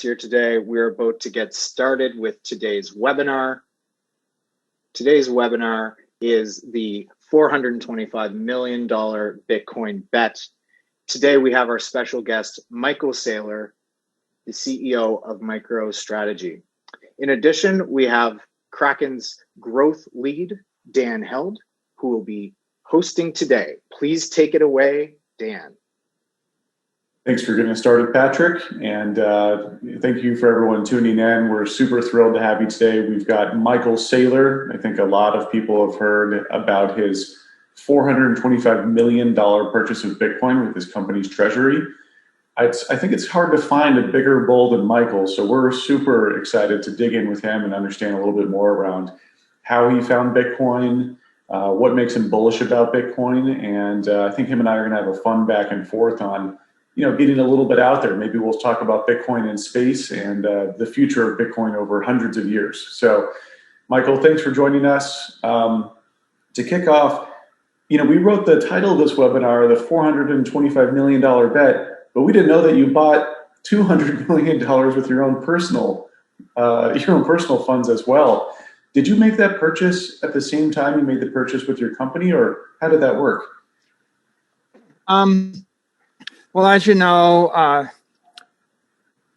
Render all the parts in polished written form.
Here today. We're about to get started with today's webinar. Today's webinar is the $425 million Bitcoin bet. Today we have our special guest, Michael Saylor, the CEO of MicroStrategy. In addition, we have Kraken's growth lead, Dan Held, who will be hosting today. Please take it away, Dan. Thanks for getting us started, Patrick, and thank you for everyone tuning in. We're super thrilled to have you today. We've got Michael Saylor. I think a lot of people have heard about his $425 million purchase of Bitcoin with his company's treasury. I think it's hard to find a bigger bull than Michael, so we're super excited to dig in with him and understand a little bit more around how he found Bitcoin, what makes him bullish about Bitcoin, and I think him and I are going to have a fun back and forth on getting a little bit out there. Maybe we'll talk about Bitcoin in space and the future of Bitcoin over hundreds of years. So, Michael, thanks for joining us. To kick off, we wrote the title of this webinar, the $425 million bet, but we didn't know that you bought $200 million with your own personal funds as well. Did you make that purchase at the same time you made the purchase with your company, or how did that work? Well, as you know,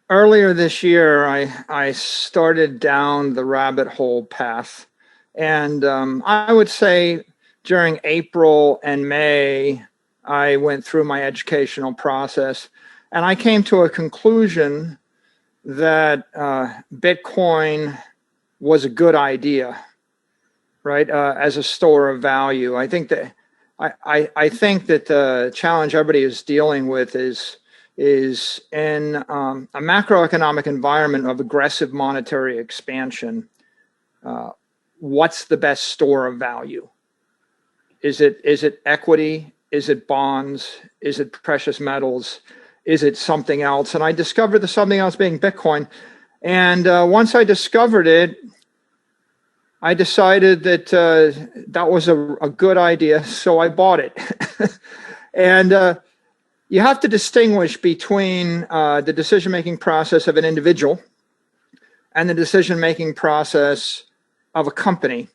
earlier this year, I started down the rabbit hole path. And I would say during April and May, I went through my educational process. And I came to a conclusion that Bitcoin was a good idea, right, as a store of value. I think that the challenge everybody is dealing with is in a macroeconomic environment of aggressive monetary expansion. What's the best store of value? Is it equity? Is it bonds? Is it precious metals? Is it something else? And I discovered the something else being Bitcoin. And once I discovered it, I decided that that was a good idea, so I bought it. And you have to distinguish between the decision-making process of an individual and the decision-making process of a company.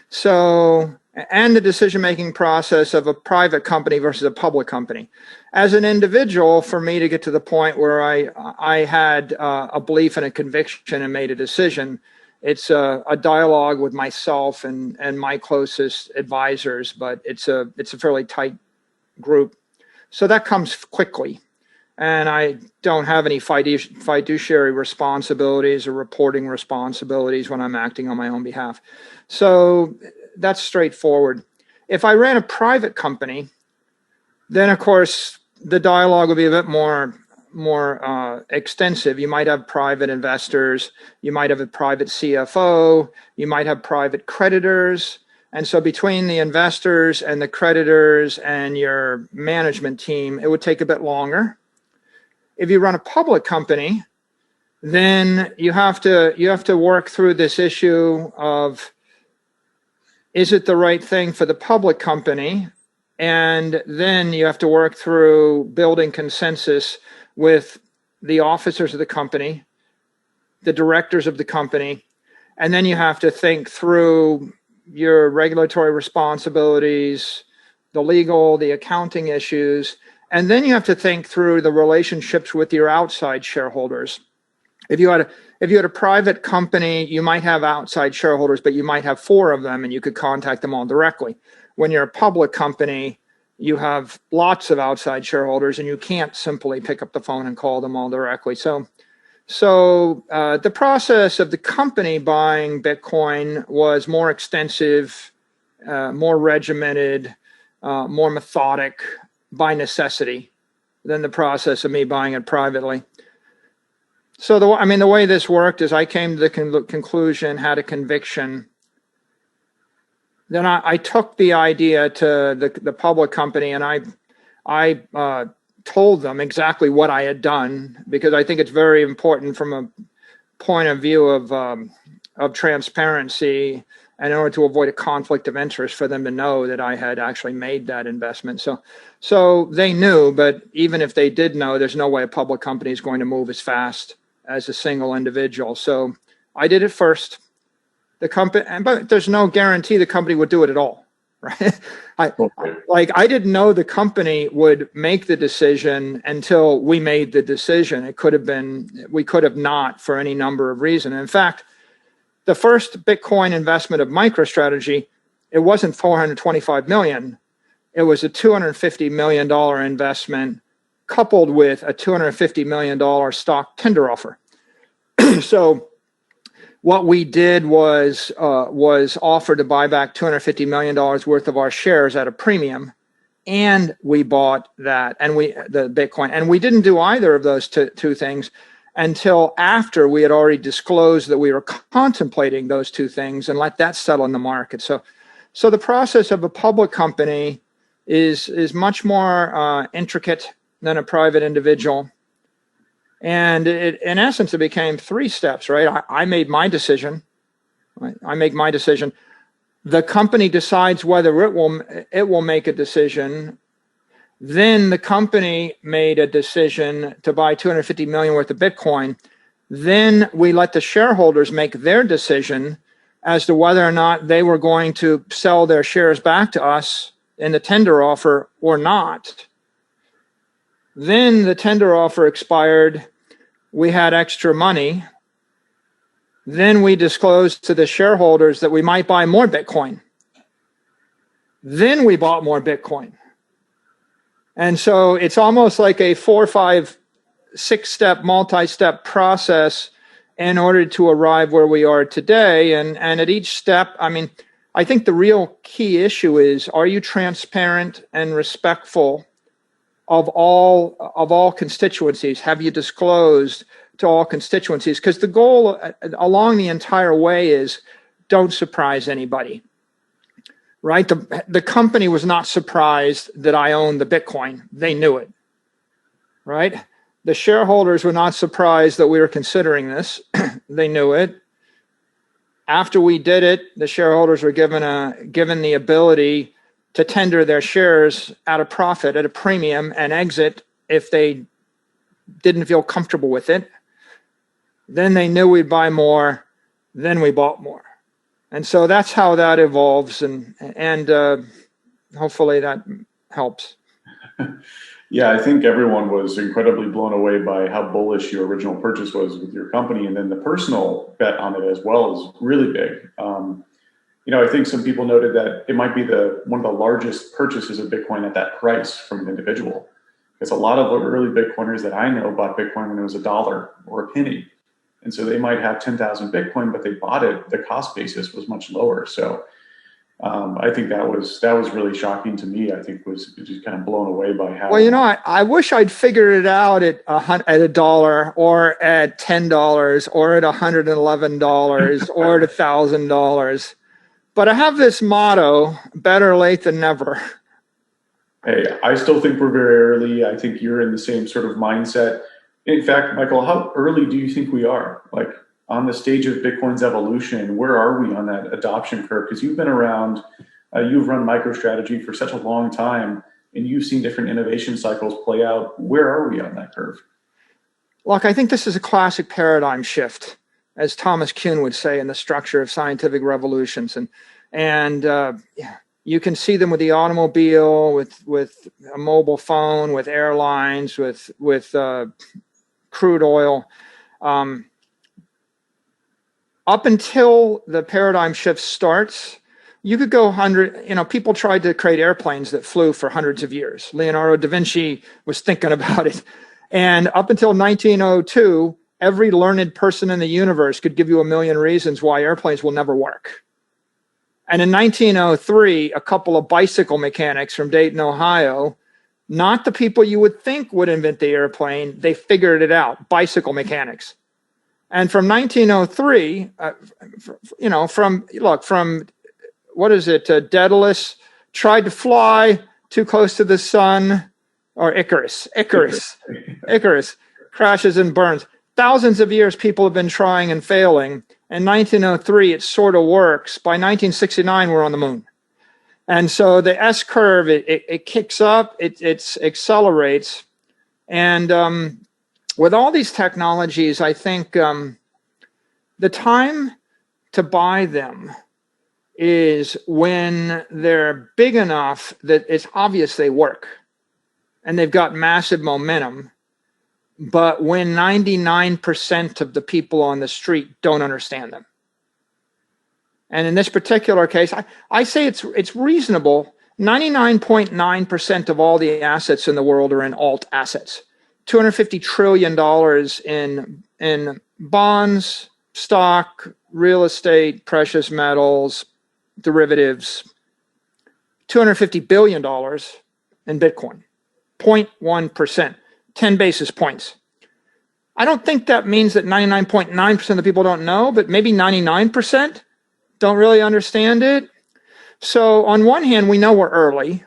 So, and the decision-making process of a private company versus a public company. As an individual, for me to get to the point where I had a belief and a conviction and made a decision, it's a dialogue with myself and my closest advisors, but it's a fairly tight group. So that comes quickly. And I don't have any fiduciary responsibilities or reporting responsibilities when I'm acting on my own behalf. So that's straightforward. If I ran a private company, then of course the dialogue would be a bit more extensive. You might have private investors, you might have a private CFO, you might have private creditors. And so between the investors and the creditors and your management team, it would take a bit longer. If you run a public company, then you have to work through this issue of, is it the right thing for the public company? And then you have to work through building consensus with the officers of the company, the directors of the company, and then you have to think through your regulatory responsibilities, the legal, the accounting issues, and then you have to think through the relationships with your outside shareholders. If you had a private company, you might have outside shareholders, but you might have 4 of them and you could contact them all directly. When you're a public company, you have lots of outside shareholders and you can't simply pick up the phone and call them all directly. So the process of the company buying Bitcoin was more extensive, more regimented, more methodic by necessity than the process of me buying it privately. So the way this worked is I came to the conclusion, had a conviction. Then I took the idea to the public company and I told them exactly what I had done, because I think it's very important from a point of view of transparency, and in order to avoid a conflict of interest for them to know that I had actually made that investment. So they knew, but even if they did know, there's no way a public company is going to move as fast as a single individual. So I did it first. The company, but there's no guarantee the company would do it at all, right? I didn't know the company would make the decision until we made the decision. It could have been, we could have not for any number of reasons. In fact, the first Bitcoin investment of MicroStrategy, it wasn't 425 million. It was a $250 million investment coupled with a $250 million stock tender offer. So what we did was offer to buy back $250 million worth of our shares at a premium, and we bought that, and the Bitcoin. And we didn't do either of those two things until after we had already disclosed that we were contemplating those two things and let that settle in the market. So the process of a public company is much more intricate than a private individual. And in essence, it became 3 steps, right? I made my decision. Right? I make my decision. The company decides whether it will make a decision. Then the company made a decision to buy 250 million worth of Bitcoin. Then we let the shareholders make their decision as to whether or not they were going to sell their shares back to us in the tender offer or not. Then the tender offer expired. We had extra money. Then we disclosed to the shareholders that we might buy more Bitcoin. Then we bought more Bitcoin. And so it's almost like a 4, 5, 6-step, multi-step process in order to arrive where we are today. And at each step, I mean, I think the real key issue is, are you transparent and respectful of all constituencies? Have you disclosed to all constituencies? Because the goal along the entire way is, don't surprise anybody, right? The company was not surprised that I owned the Bitcoin. They knew it, right? The shareholders were not surprised that we were considering this. They knew it. After we did it, the shareholders were given the ability to tender their shares at a profit, at a premium, and exit if they didn't feel comfortable with it. Then they knew we'd buy more. Then we bought more. And so that's how that evolves, and hopefully that helps. Yeah, I think everyone was incredibly blown away by how bullish your original purchase was with your company, and then the personal bet on it as well is really big. I think some people noted that it might be one of the largest purchases of Bitcoin at that price from an individual. Because a lot of early Bitcoiners that I know bought Bitcoin when it was $1 or a penny. And so they might have 10,000 Bitcoin, but they bought it, the cost basis was much lower. So I think that was really shocking to me. I think was just kind of blown away by how. Well, I wish I'd figured it out at $1 or at $10 or at $111 or at $1,000. But I have this motto, better late than never. Hey, I still think we're very early. I think you're in the same sort of mindset. In fact, Michael, how early do you think we are? Like on the stage of Bitcoin's evolution, where are we on that adoption curve? Because you've been around, you've run MicroStrategy for such a long time, and you've seen different innovation cycles play out. Where are we on that curve? Look, I think this is a classic paradigm shift, as Thomas Kuhn would say, in the structure of scientific revolutions. And you can see them with the automobile, with a mobile phone, with airlines, with crude oil. Up until the paradigm shift starts, you could go people tried to create airplanes that flew for hundreds of years. Leonardo da Vinci was thinking about it. And up until 1902, every learned person in the universe could give you a million reasons why airplanes will never work. And in 1903, a couple of bicycle mechanics from Dayton, Ohio, not the people you would think would invent the airplane, they figured it out, bicycle mechanics. And from 1903, from what is it, Daedalus tried to fly too close to the sun, or Icarus crashes and burns. Thousands of years people have been trying and failing. In 1903, it sort of works. By 1969, we're on the moon. And so the S curve, it kicks up, it accelerates. And with all these technologies, I think the time to buy them is when they're big enough that it's obvious they work and they've got massive momentum, but when 99% of the people on the street don't understand them. And in this particular case, I say it's reasonable. 99.9% of all the assets in the world are in alt assets. $250 trillion in bonds, stock, real estate, precious metals, derivatives, $250 billion in Bitcoin, 0.1%, 10 basis points. I don't think that means that 99.9% of the people don't know, but maybe 99% don't really understand it. So on one hand, we know we're early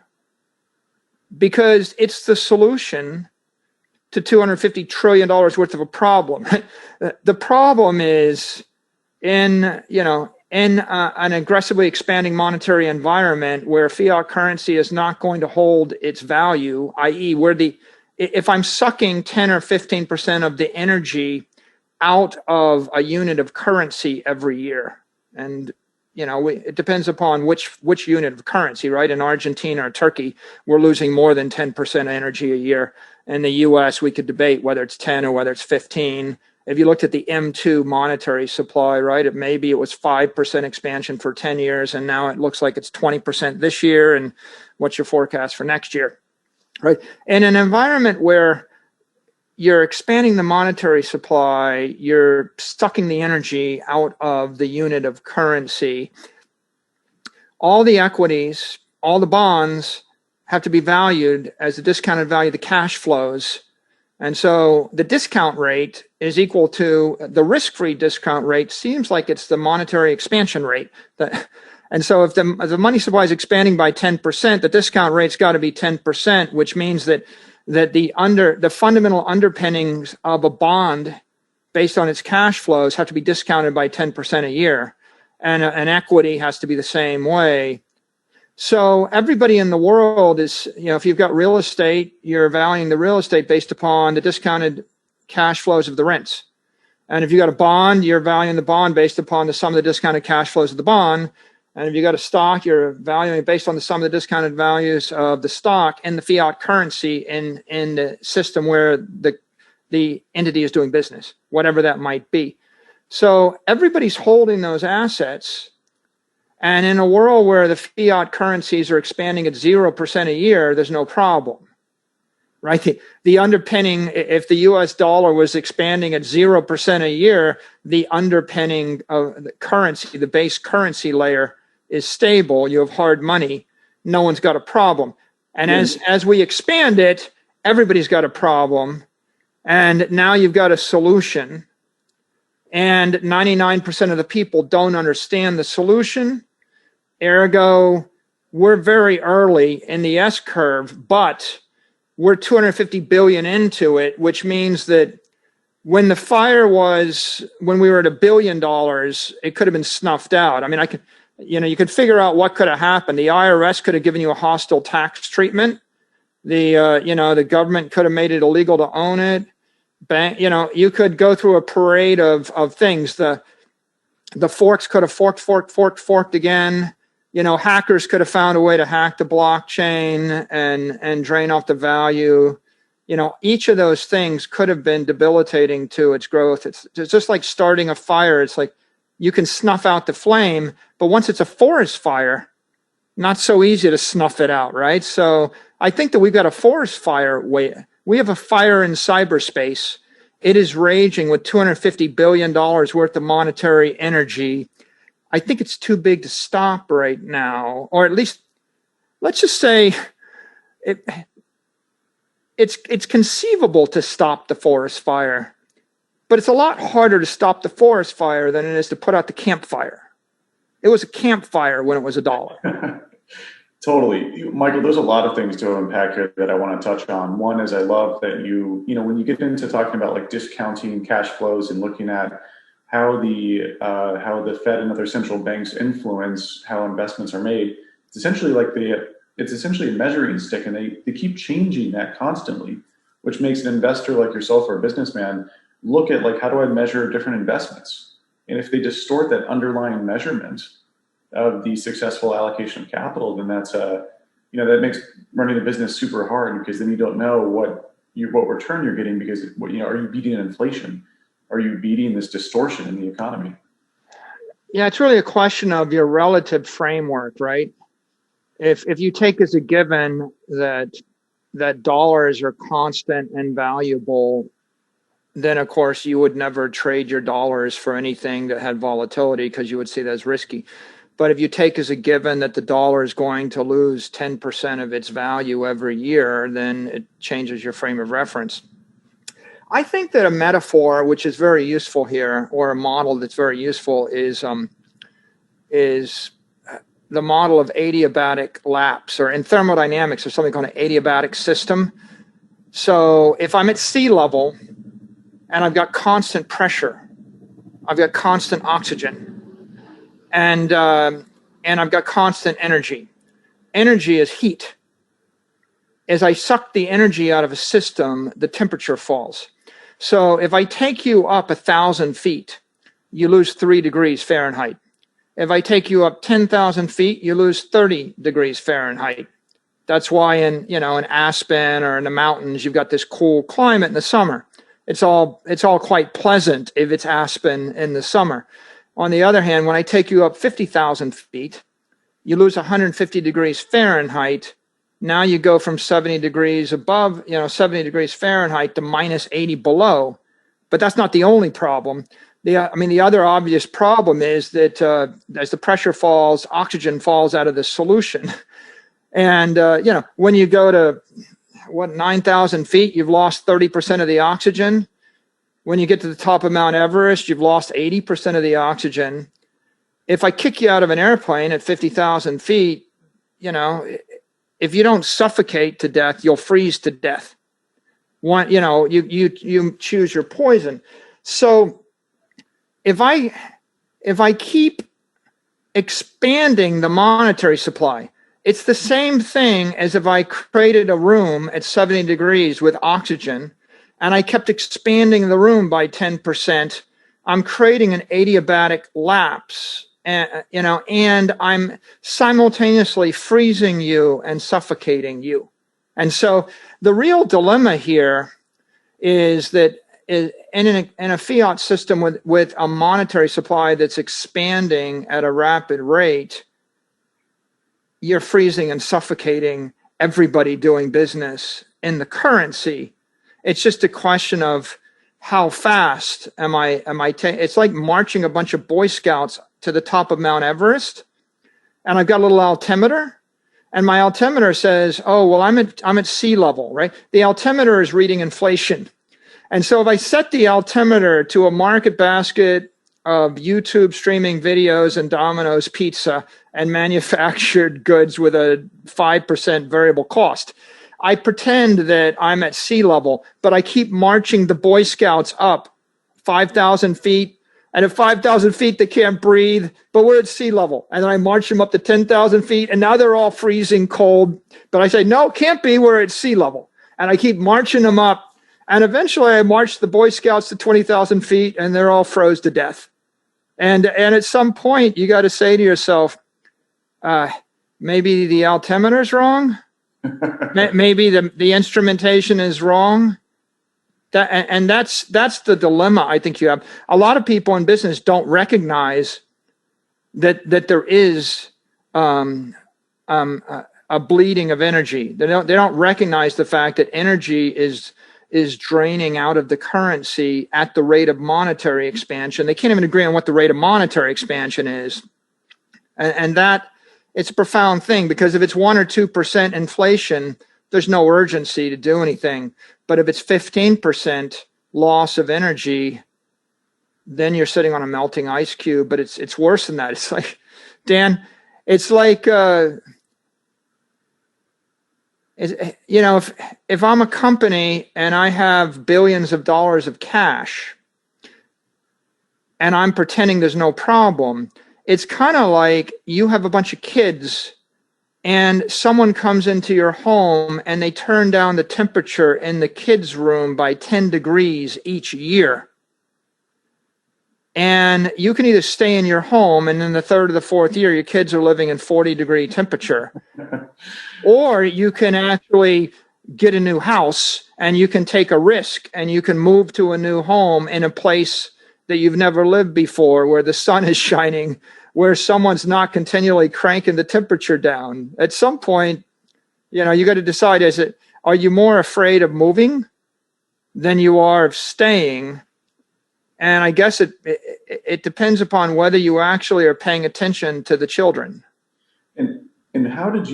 because it's the solution to $250 trillion worth of a problem. The problem is in an aggressively expanding monetary environment where fiat currency is not going to hold its value, i.e. if I'm sucking 10 or 15% of the energy out of a unit of currency every year, and it depends upon which unit of currency, right? In Argentina or Turkey, we're losing more than 10% energy a year. In the US, we could debate whether it's 10 or whether it's 15. If you looked at the M2 monetary supply, right, maybe it was 5% expansion for 10 years, and now it looks like it's 20% this year. And what's your forecast for next year, right? In an environment where you're expanding the monetary supply, you're sucking the energy out of the unit of currency, all the equities, all the bonds have to be valued as the discounted value of the cash flows. And so the discount rate is equal to the risk-free discount rate. Seems like it's the monetary expansion rate. And so if the money supply is expanding by 10%, the discount rate's got to be 10%, which means that the fundamental underpinnings of a bond based on its cash flows have to be discounted by 10% a year. And an equity has to be the same way. So everybody in the world is, if you've got real estate, you're valuing the real estate based upon the discounted cash flows of the rents. And if you got a bond, you're valuing the bond based upon the sum of the discounted cash flows of the bond. And if you got a stock, you're valuing it based on the sum of the discounted values of the stock and the fiat currency in the system where the entity is doing business, whatever that might be. So everybody's holding those assets. And in a world where the fiat currencies are expanding at 0% a year, there's no problem, right? The underpinning, if the US dollar was expanding at 0% a year, the underpinning of the currency, the base currency layer is stable. You have hard money. No one's got a problem. And as we expand it, everybody's got a problem. And now you've got a solution. And 99% of the people don't understand the solution. Ergo, we're very early in the S curve, but we're 250 billion into it, which means that when we were at $1 billion, it could have been snuffed out. I mean, you could figure out what could have happened. The IRS could have given you a hostile tax treatment. The government could have made it illegal to own it. You could go through a parade of things. The forks could have forked again. Hackers could have found a way to hack the blockchain and drain off the value. Each of those things could have been debilitating to its growth. It's just like starting a fire. It's like you can snuff out the flame, but once it's a forest fire, not so easy to snuff it out, right? So I think that we've got a forest fire. We have a fire in cyberspace. It is raging with $250 billion worth of monetary energy. I think it's too big to stop right now, or at least let's just say it's conceivable to stop the forest fire, but it's a lot harder to stop the forest fire than it is to put out the campfire. It was a campfire when it was $1. Totally. Michael, there's a lot of things to unpack here that I want to touch on. One is I love that when you get into talking about like discounting cash flows and looking at how the Fed and other central banks influence how investments are made, it's essentially a measuring stick, and they keep changing that constantly. which makes an investor like yourself or a businessman look at like, how do I measure different investments? And if they distort that underlying measurement of the successful allocation of capital, then that's that makes running a business super hard, because then you don't know what return you're getting, because are you beating inflation? Are you beating this distortion in the economy? Yeah, it's really a question of your relative framework, right? If you take as a given that dollars are constant and valuable, then of course you would never trade your dollars for anything that had volatility, because you would see that as risky. But if you take as a given that the dollar is going to lose 10% of its value every year, then it changes your frame of reference. I think that a metaphor which is very useful here, or a model that's very useful, is the model of adiabatic lapse, or in thermodynamics there's something called an adiabatic system. So if I'm at sea level and I've got constant pressure, I've got constant oxygen, and I've got constant energy. Energy is heat. As I suck the energy out of a system, the temperature falls. So if I take you up 1,000 feet, you lose 3 degrees Fahrenheit. If I take you up 10,000 feet, you lose 30 degrees Fahrenheit. That's why in Aspen or in the mountains, you've got this cool climate in the summer. It's all quite pleasant if it's Aspen in the summer. On the other hand, when I take you up 50,000 feet, you lose 150 degrees Fahrenheit. Now you go from 70 degrees above, 70 degrees Fahrenheit to minus 80 below. But that's not the only problem. The other obvious problem is that as the pressure falls, oxygen falls out of the solution. And, when you go to 9,000 feet, you've lost 30% of the oxygen. When you get to the top of Mount Everest, you've lost 80% of the oxygen. If I kick you out of an airplane at 50,000 feet, if you don't suffocate to death, you'll freeze to death. You choose your poison. So if I keep expanding the monetary supply, it's the same thing as if I created a room at 70 degrees with oxygen and I kept expanding the room by 10%. I'm creating an adiabatic lapse, and I'm simultaneously freezing you and suffocating you. And so the real dilemma here is that in a fiat system with a monetary supply that's expanding at a rapid rate, you're freezing and suffocating everybody doing business in the currency. It's just a question of how fast am I it's like marching a bunch of Boy Scouts to the top of Mount Everest, and I've got a little altimeter, and my altimeter says, oh, well, I'm at sea level, right? The altimeter is reading inflation. And so if I set the altimeter to a market basket of YouTube streaming videos and Domino's pizza and manufactured goods with a 5% variable cost, I pretend that I'm at sea level, but I keep marching the Boy Scouts up 5,000 feet. And at 5,000 feet, they can't breathe, but we're at sea level. And then I march them up to 10,000 feet, and now they're all freezing cold. But I say, no, can't be, we're at sea level. And I keep marching them up. And eventually I march the Boy Scouts to 20,000 feet, and they're all froze to death. And at some point, you got to say to yourself, maybe the altimeter's wrong. Maybe the instrumentation is wrong. That's the dilemma I think you have. A lot of people in business don't recognize that there is a bleeding of energy. They don't recognize the fact that energy is draining out of the currency at the rate of monetary expansion. They can't even agree on what the rate of monetary expansion is, and that it's a profound thing, because if it's 1 or 2% inflation, there's no urgency to do anything. But if it's 15% loss of energy, then you're sitting on a melting ice cube. But it's worse than that. It's like, Dan, it's like, if I'm a company and I have billions of dollars of cash and I'm pretending there's no problem, it's kind of like you have a bunch of kids and someone comes into your home and they turn down the temperature in the kids' room by 10 degrees each year. And you can either stay in your home and in the third or the fourth year, your kids are living in 40-degree temperature, or you can actually get a new house and you can take a risk and you can move to a new home in a place that you've never lived before, where the sun is shining, where someone's not continually cranking the temperature down. At some point, you got to decide, are you more afraid of moving than you are of staying? And I guess it depends upon whether you actually are paying attention to the children. And how did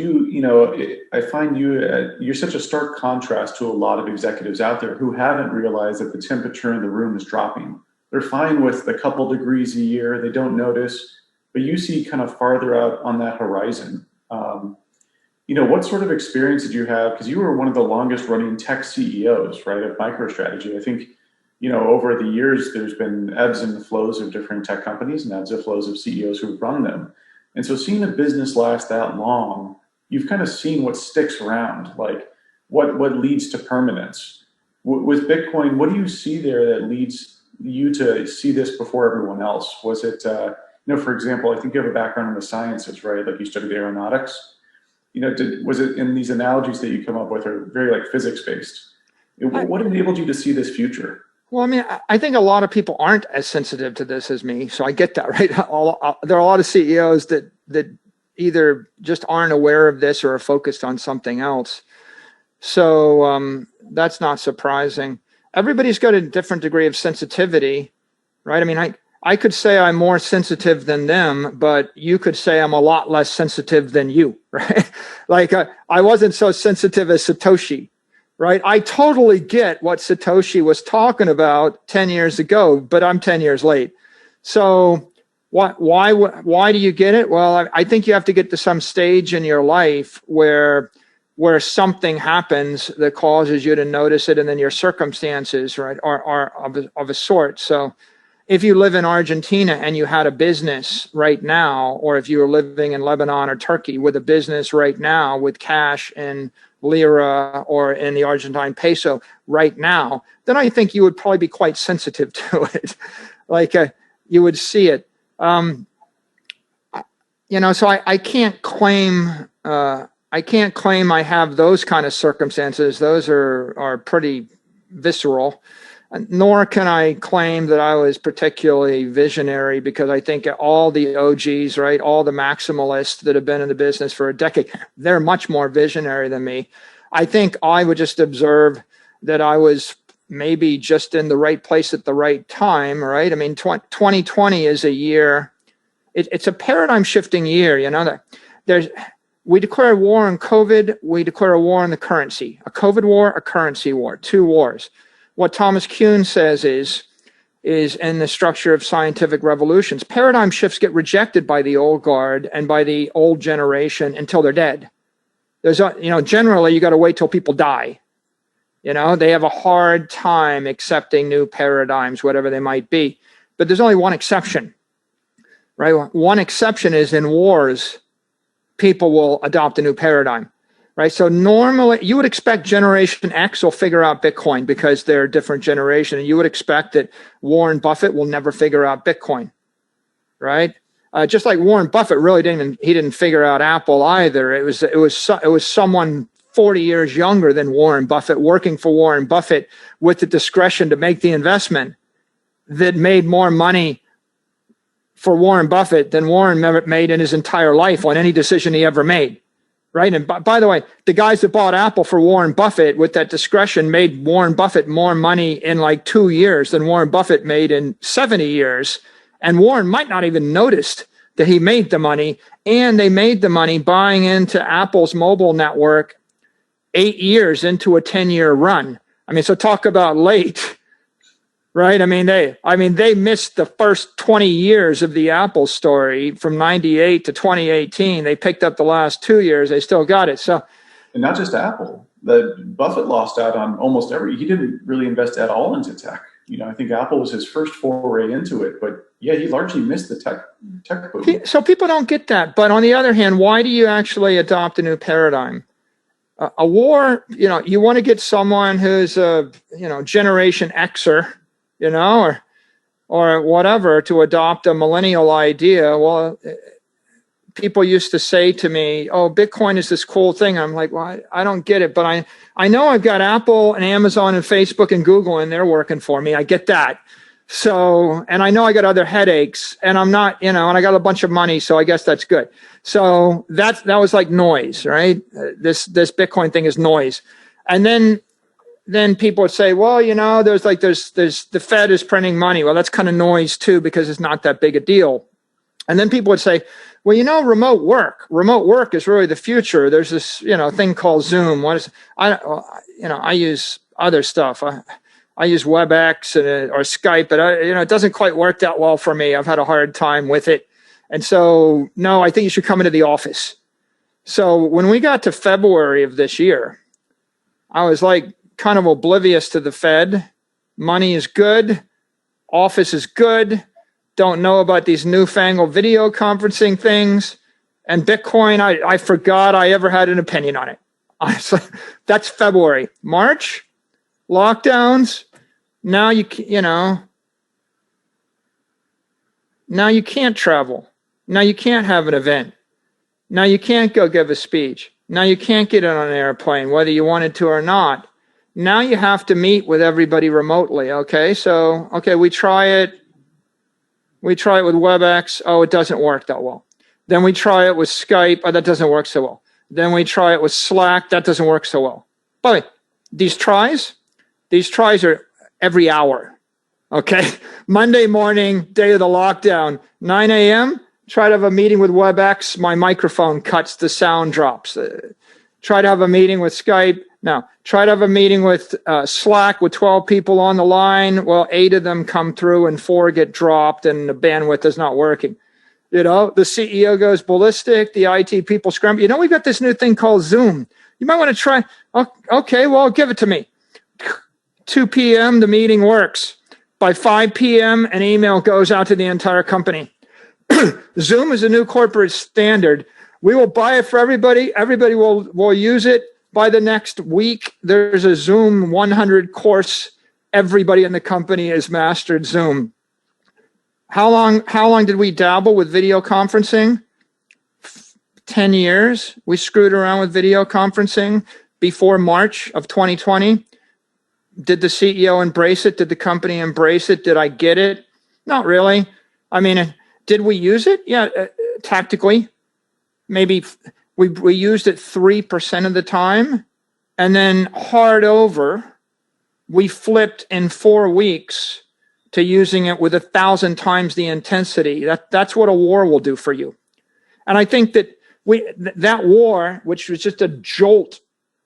I find you're such a stark contrast to a lot of executives out there who haven't realized that the temperature in the room is dropping. They're fine with a couple degrees a year. They don't notice, but you see kind of farther out on that horizon. What sort of experience did you have? Because you were one of the longest running tech CEOs, right, at MicroStrategy. I think, over the years, there's been ebbs and flows of different tech companies and ebbs and flows of CEOs who've run them. And so seeing a business last that long, you've kind of seen what sticks around, like what leads to permanence. With Bitcoin, what do you see there that leads you to see this before everyone else? Was it, for example, I think you have a background in the sciences, right? Like you studied aeronautics. Was it in these analogies that you come up with are very like physics-based? What enabled you to see this future? Well, I mean, I think a lot of people aren't as sensitive to this as me, so I get that, right? There are a lot of CEOs that either just aren't aware of this or are focused on something else. So that's not surprising. Everybody's got a different degree of sensitivity, right? I mean, I could say I'm more sensitive than them, but you could say I'm a lot less sensitive than you, right? Like I wasn't so sensitive as Satoshi. Right. I totally get what Satoshi was talking about 10 years ago, but I'm 10 years late. So why do you get it? Well, I think you have to get to some stage in your life where something happens that causes you to notice it, and then your circumstances, right, are of a sort. So if you live in Argentina and you had a business right now, or if you were living in Lebanon or Turkey with a business right now with cash and lira or in the Argentine peso right now, then I think you would probably be quite sensitive to it. Like you would see it. So I can't claim I have those kind of circumstances. Those are pretty visceral. Nor can I claim that I was particularly visionary, because I think all the OGs, right, all the maximalists that have been in the business for a decade, they're much more visionary than me. I think I would just observe that I was maybe just in the right place at the right time, right? I mean, 2020 is a year, it's a paradigm shifting year, we declare a war on COVID, we declare a war on the currency, a COVID war, a currency war, two wars. What Thomas Kuhn says is in the structure of scientific revolutions, paradigm shifts get rejected by the old guard and by the old generation until they're dead. Generally you got to wait till people die. They have a hard time accepting new paradigms, whatever they might be. But there's only one exception, right? One exception is in wars, people will adopt a new paradigm. Right. So normally you would expect Generation X will figure out Bitcoin because they're a different generation. And you would expect that Warren Buffett will never figure out Bitcoin. Right. Just like Warren Buffett really didn't figure out Apple either. It was someone 40 years younger than Warren Buffett working for Warren Buffett with the discretion to make the investment that made more money for Warren Buffett than Warren made in his entire life on any decision he ever made. Right. And by the way, the guys that bought Apple for Warren Buffett with that discretion made Warren Buffett more money in like 2 years than Warren Buffett made in 70 years. And Warren might not even noticed that he made the money. And they made the money buying into Apple's mobile network 8 years into a 10-year run. I mean, so talk about late. Right. I mean, they missed the first 20 years of the Apple story from 98 to 2018. They picked up the last 2 years. They still got it. So, and not just Apple, Buffett lost out on almost he didn't really invest at all into tech. I think Apple was his first foray into it, but yeah, he largely missed the tech boom. So people don't get that. But on the other hand, why do you actually adopt a new paradigm? A war, you want to get someone who's a, Generation Xer, or whatever, to adopt a millennial idea. Well, people used to say to me, "Oh, Bitcoin is this cool thing." I'm like, "Well, I don't get it, but I know I've got Apple and Amazon and Facebook and Google, and they're working for me. I get that. So, and I know I got other headaches, and I'm not, and I got a bunch of money, so I guess that's good." So that was like noise, right? This Bitcoin thing is noise, and then people would say, "Well, there's the Fed is printing money." Well, that's kind of noise too, because it's not that big a deal. And then people would say, "Well, remote work is really the future. There's this, thing called Zoom. I use other stuff. I use WebEx or Skype, but it doesn't quite work that well for me. I've had a hard time with it. And so, no, I think you should come into the office." So when we got to February of this year, I was like kind of oblivious to the Fed. Money is good. Office is good. Don't know about these newfangled video conferencing things. And Bitcoin, I forgot I ever had an opinion on it. That's February. March, lockdowns. Now now you can't travel. Now you can't have an event. Now you can't go give a speech. Now you can't get on an airplane, whether you wanted to or not. Now you have to meet with everybody remotely. Okay, so we try it. We try it with WebEx. Oh, it doesn't work that well. Then we try it with Skype. Oh, that doesn't work so well. Then we try it with Slack. That doesn't work so well. By the way, these tries are every hour. Okay, Monday morning, day of the lockdown, 9 a.m., try to have a meeting with WebEx. My microphone cuts, the sound drops. Try to have a meeting with Skype. Now, try to have a meeting with Slack with 12 people on the line. Well, 8 of them come through and 4 get dropped and the bandwidth is not working. The CEO goes ballistic. The IT people scramble. We've got this new thing called Zoom. You might want to try. Okay, well, give it to me. 2 p.m., the meeting works. By 5 p.m., an email goes out to the entire company. Zoom is a new corporate standard. We will buy it for everybody. Everybody will use it. By the next week, there's a Zoom 100 course. Everybody in the company has mastered Zoom. How long did we dabble with video conferencing? 10 years. We screwed around with video conferencing before March of 2020. Did the CEO embrace it? Did the company embrace it? Did I get it? Not really. I mean, did we use it? Yeah, tactically. Maybe we used it 3% of the time, and then hard over, we flipped in 4 weeks to using it with 1,000 times the intensity. That's what a war will do for you. And I think that that war, which was just a jolt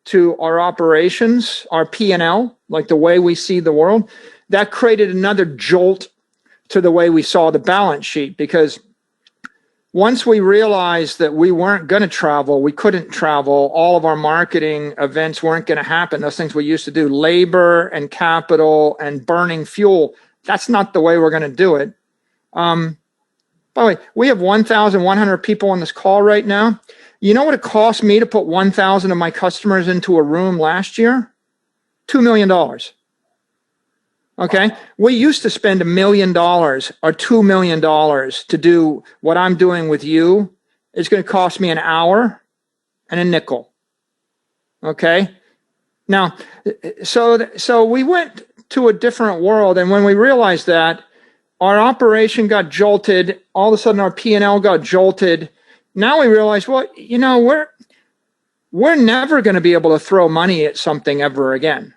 to our operations, our P&L, like the way we see the world, that created another jolt to the way we saw the balance sheet, because once we realized that we weren't going to travel, we couldn't travel, all of our marketing events weren't going to happen, those things we used to do, labor and capital and burning fuel, that's not the way we're going to do it. By the way, we have 1,100 people on this call right now. You know what it cost me to put 1,000 of my customers into a room last year? $2 million. Okay, we used to spend $1 million or $2 million to do what I'm doing with you. It's going to cost me an hour and a nickel. Okay, now, so we went to a different world, and when we realized that, our operation got jolted. All of a sudden, our P&L got jolted. Now we realize, well, we're never going to be able to throw money at something ever again.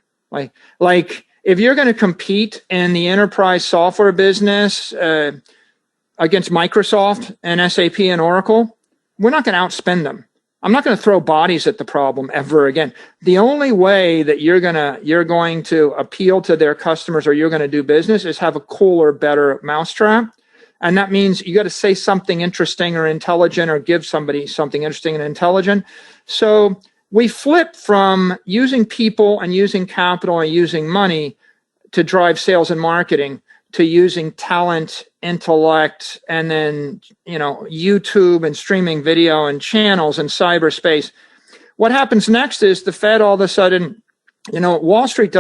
Like. If you're going to compete in the enterprise software business against Microsoft and SAP and Oracle, we're not going to outspend them. I'm not going to throw bodies at the problem ever again. The only way that you're going to appeal to their customers or you're going to do business is have a cooler, better mousetrap. And that means you got to say something interesting or intelligent or give somebody something interesting and intelligent. So we flip from using people and using capital and using money to drive sales and marketing to using talent, intellect, and then, YouTube and streaming video and channels and cyberspace. What happens next is the Fed all of a sudden, Wall Street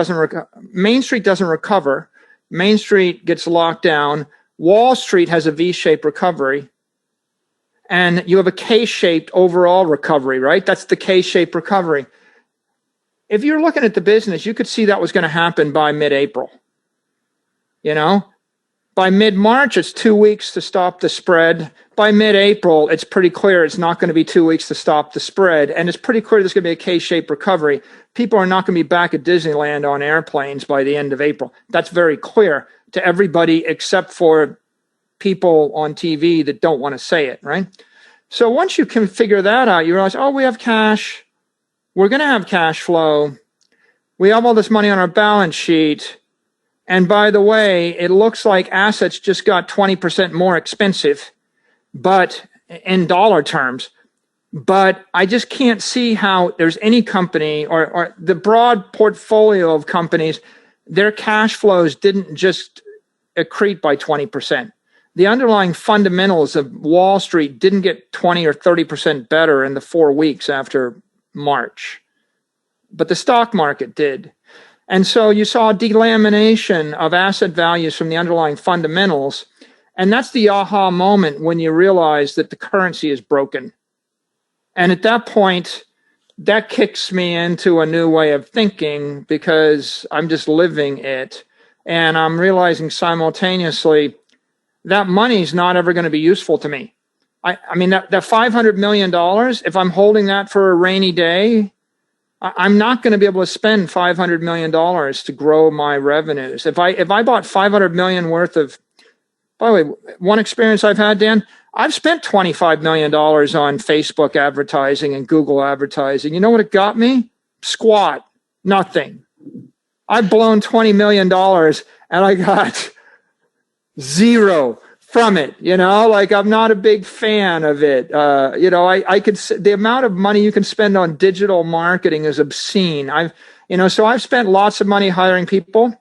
Main Street doesn't recover. Main Street gets locked down. Wall Street has a V-shaped recovery. And you have a K-shaped overall recovery, right? That's the K-shaped recovery. If you're looking at the business, you could see that was going to happen by mid-April. By mid-March, it's 2 weeks to stop the spread. By mid-April, it's pretty clear it's not going to be 2 weeks to stop the spread. And it's pretty clear there's going to be a K-shaped recovery. People are not going to be back at Disneyland on airplanes by the end of April. That's very clear to everybody except for people on TV that don't want to say it, right? So once you can figure that out, you realize, we have cash. We're going to have cash flow. We have all this money on our balance sheet. And by the way, it looks like assets just got 20% more expensive, but in dollar terms. But I just can't see how there's any company or the broad portfolio of companies, their cash flows didn't just accrete by 20%. The underlying fundamentals of Wall Street didn't get 20 or 30% better in the 4 weeks after March, but the stock market did. And so you saw a delamination of asset values from the underlying fundamentals. And that's the aha moment when you realize that the currency is broken. And at that point, that kicks me into a new way of thinking because I'm just living it. And I'm realizing simultaneously that money's not ever going to be useful to me. I mean, that $500 million, if I'm holding that for a rainy day, I'm not going to be able to spend $500 million to grow my revenues. If I bought $500 million worth of, by the way, one experience I've had, Dan, I've spent $25 million on Facebook advertising and Google advertising. You know what it got me? Squat. Nothing. I've blown $20 million and I got zero from it. I'm not a big fan of it. I could, the amount of money you can spend on digital marketing is obscene. So I've spent lots of money hiring people.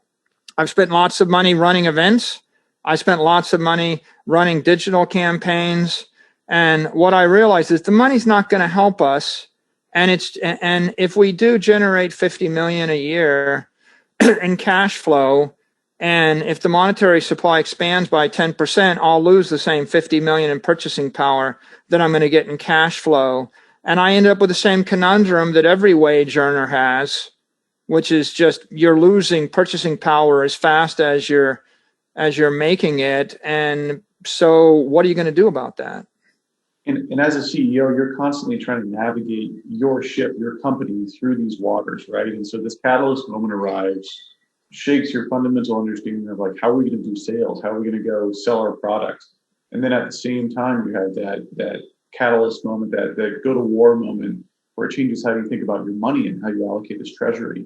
I've spent lots of money running events. I spent lots of money running digital campaigns. And what I realized is the money's not going to help us. And if we do generate 50 million a year in cash flow, and if the monetary supply expands by 10%, I'll lose the same 50 million in purchasing power that I'm going to get in cash flow. And I end up with the same conundrum that every wage earner has, which is just you're losing purchasing power as fast as you're making it. And so what are you going to do about that? And as a CEO, you're constantly trying to navigate your ship, your company through these waters, right? And so this catalyst moment arrives, shakes your fundamental understanding of how are we going to do sales? How are we going to go sell our product? And then at the same time, you have that catalyst moment, that go to war moment where it changes how you think about your money and how you allocate this treasury.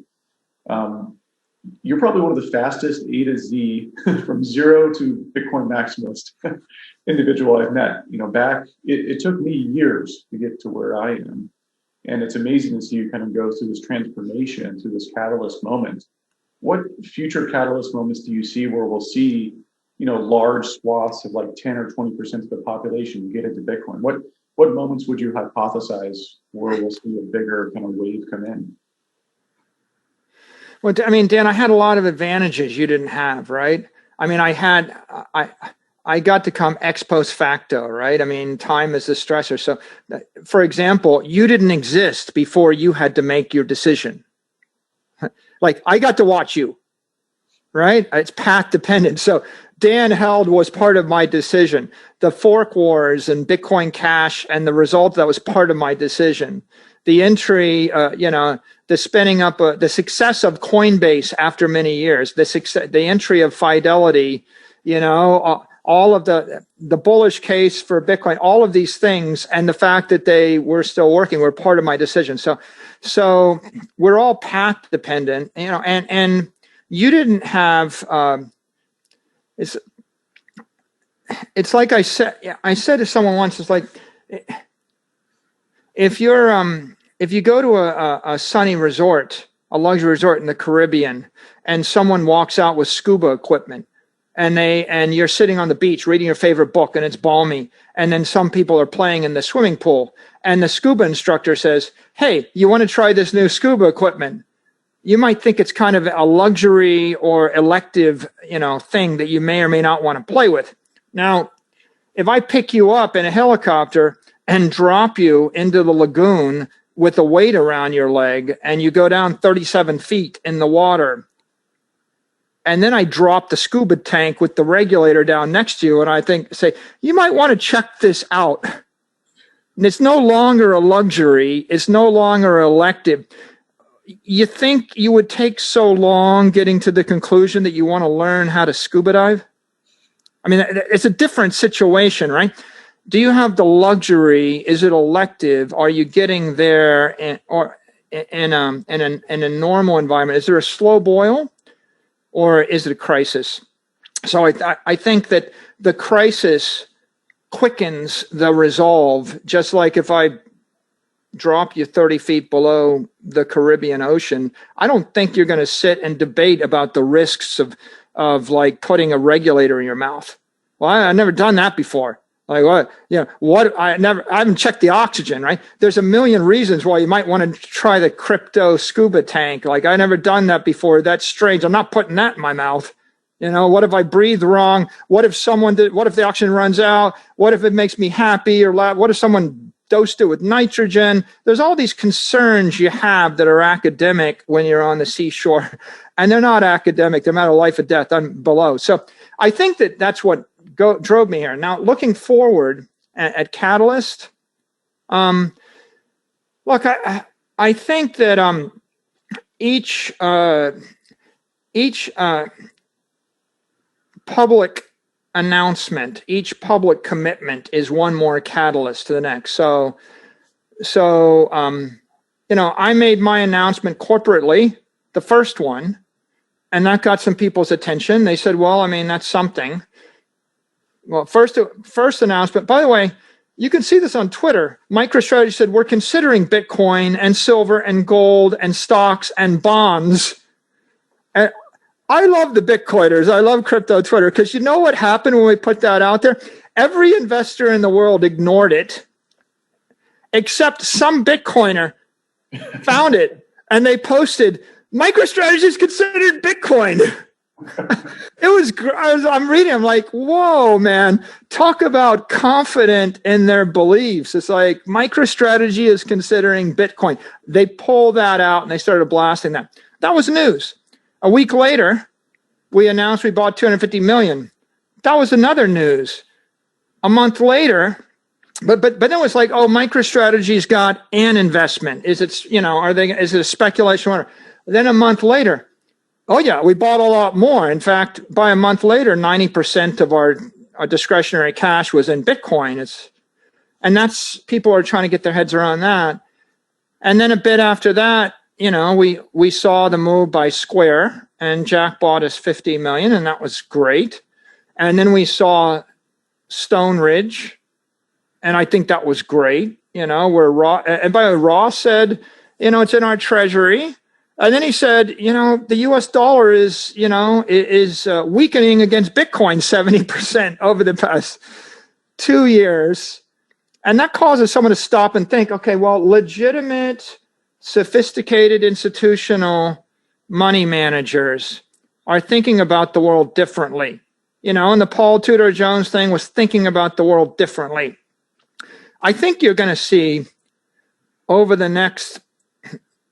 You're probably one of the fastest A to Z from zero to Bitcoin maximalist individual I've met. It took me years to get to where I am. And it's amazing to see you kind of go through this transformation, through this catalyst moment. What future catalyst moments do you see where we'll see, large swaths of 10 or 20% of the population get into Bitcoin? What moments would you hypothesize where we'll see a bigger kind of wave come in? Well, Dan, I had a lot of advantages you didn't have, right? I got to come ex post facto, right? Time is a stressor. So, for example, you didn't exist before you had to make your decision. I got to watch you, right? It's path dependent. So Dan Held was part of my decision. The fork wars and Bitcoin Cash and the result that was part of my decision. The entry, the spinning up, the success of Coinbase after many years, the entry of Fidelity, all of the bullish case for Bitcoin, all of these things, and the fact that they were still working were part of my decision. So we're all path dependent, and you didn't have, it's like I said to someone once, it's like, if you go to a sunny resort a luxury resort in the Caribbean, and someone walks out with scuba equipment, and you're sitting on the beach reading your favorite book, and it's balmy, and then some people are playing in the swimming pool, and the scuba instructor says, "Hey, you want to try this new scuba equipment?" You might think it's kind of a luxury or elective, thing that you may or may not want to play with. Now, if I pick you up in a helicopter and drop you into the lagoon with a weight around your leg, and you go down 37 feet in the water, and then I drop the scuba tank with the regulator down next to you, and I say, you might want to check this out. And it's no longer a luxury. It's no longer elective. You think you would take so long getting to the conclusion that you want to learn how to scuba dive? I mean, it's a different situation, right? Do you have the luxury? Is it elective? Are you getting there in a normal environment? Is there a slow boil, or is it a crisis? So I think that the crisis quickens the resolve, just like if I drop you 30 feet below the Caribbean Ocean, I don't think you're going to sit and debate about the risks of like putting a regulator in your mouth. Well, I've never done that before. Like what? I haven't checked the oxygen, right? There's a million reasons why you might want to try the crypto scuba tank. Like, I never done that before. That's strange. I'm not putting that in my mouth. What if I breathe wrong? What if what if the oxygen runs out? What if it makes me happy or loud? What if someone dosed it with nitrogen? There's all these concerns you have that are academic when you're on the seashore, and they're not academic. They're a matter of life or death. I'm below. So I think that's what drove me here. Now, looking forward at Catalyst, look, I think that each public announcement, each public commitment is one more catalyst to the next. So I made my announcement corporately, the first one, and that got some people's attention. They said, well, I mean, that's something. Well, first announcement, by the way, you can see this on Twitter. MicroStrategy said, we're considering Bitcoin and silver and gold and stocks and bonds. And I love the Bitcoiners. I love crypto Twitter, because you know what happened when we put that out there? Every investor in the world ignored it, except some Bitcoiner found it, and they posted, MicroStrategy is considered Bitcoin. I'm reading, I'm like, whoa, man, talk about confident in their beliefs. It's like MicroStrategy is considering Bitcoin. They pulled that out and they started blasting that. That was news. A week later, we announced we bought 250 million. That was another news. A month later, but then it was like, oh, MicroStrategy's got an investment. Is it, is it a speculation? Then a month later, oh yeah, we bought a lot more. In fact, by a month later, 90% of our discretionary cash was in Bitcoin. And that's, people are trying to get their heads around that. And then a bit after that, we saw the move by Square, and Jack bought us 50 million, and that was great. And then we saw Stone Ridge, and I think that was great. Where Ross, and by the way, Ross said, it's in our treasury. And then he said, the US dollar is weakening against Bitcoin 70% over the past 2 years. And that causes someone to stop and think, okay, well, legitimate, sophisticated institutional money managers are thinking about the world differently. And the Paul Tudor Jones thing was thinking about the world differently. I think you're going to see over the next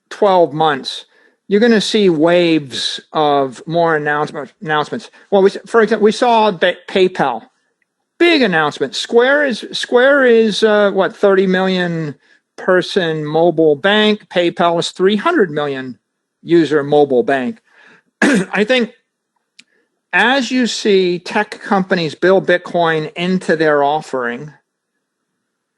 12 months, you're going to see waves of more announcements. Well, for example, we saw PayPal, big announcement. Square is what, 30 million person mobile bank. PayPal is 300 million user mobile bank. I think as you see tech companies build Bitcoin into their offering,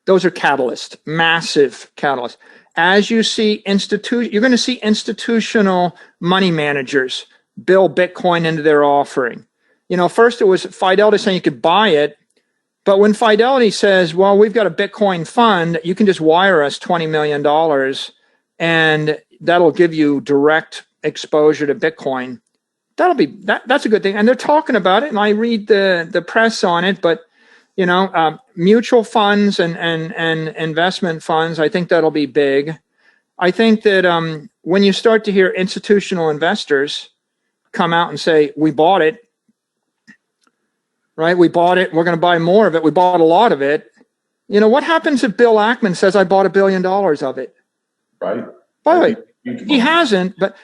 those are catalysts, massive catalysts. As you see you're going to see institutional money managers build Bitcoin into their offering. First it was Fidelity saying you could buy it, but when Fidelity says, well, we've got a Bitcoin fund, you can just wire us $20 million and that'll give you direct exposure to Bitcoin. That's a good thing. And they're talking about it, and I read the press on it, but mutual funds and investment funds, I think that'll be big. I think that when you start to hear institutional investors come out and say, we bought it, right? We bought it. We're going to buy more of it. We bought a lot of it. What happens if Bill Ackman says, I bought $1 billion of it? Right. By the way, he hasn't, but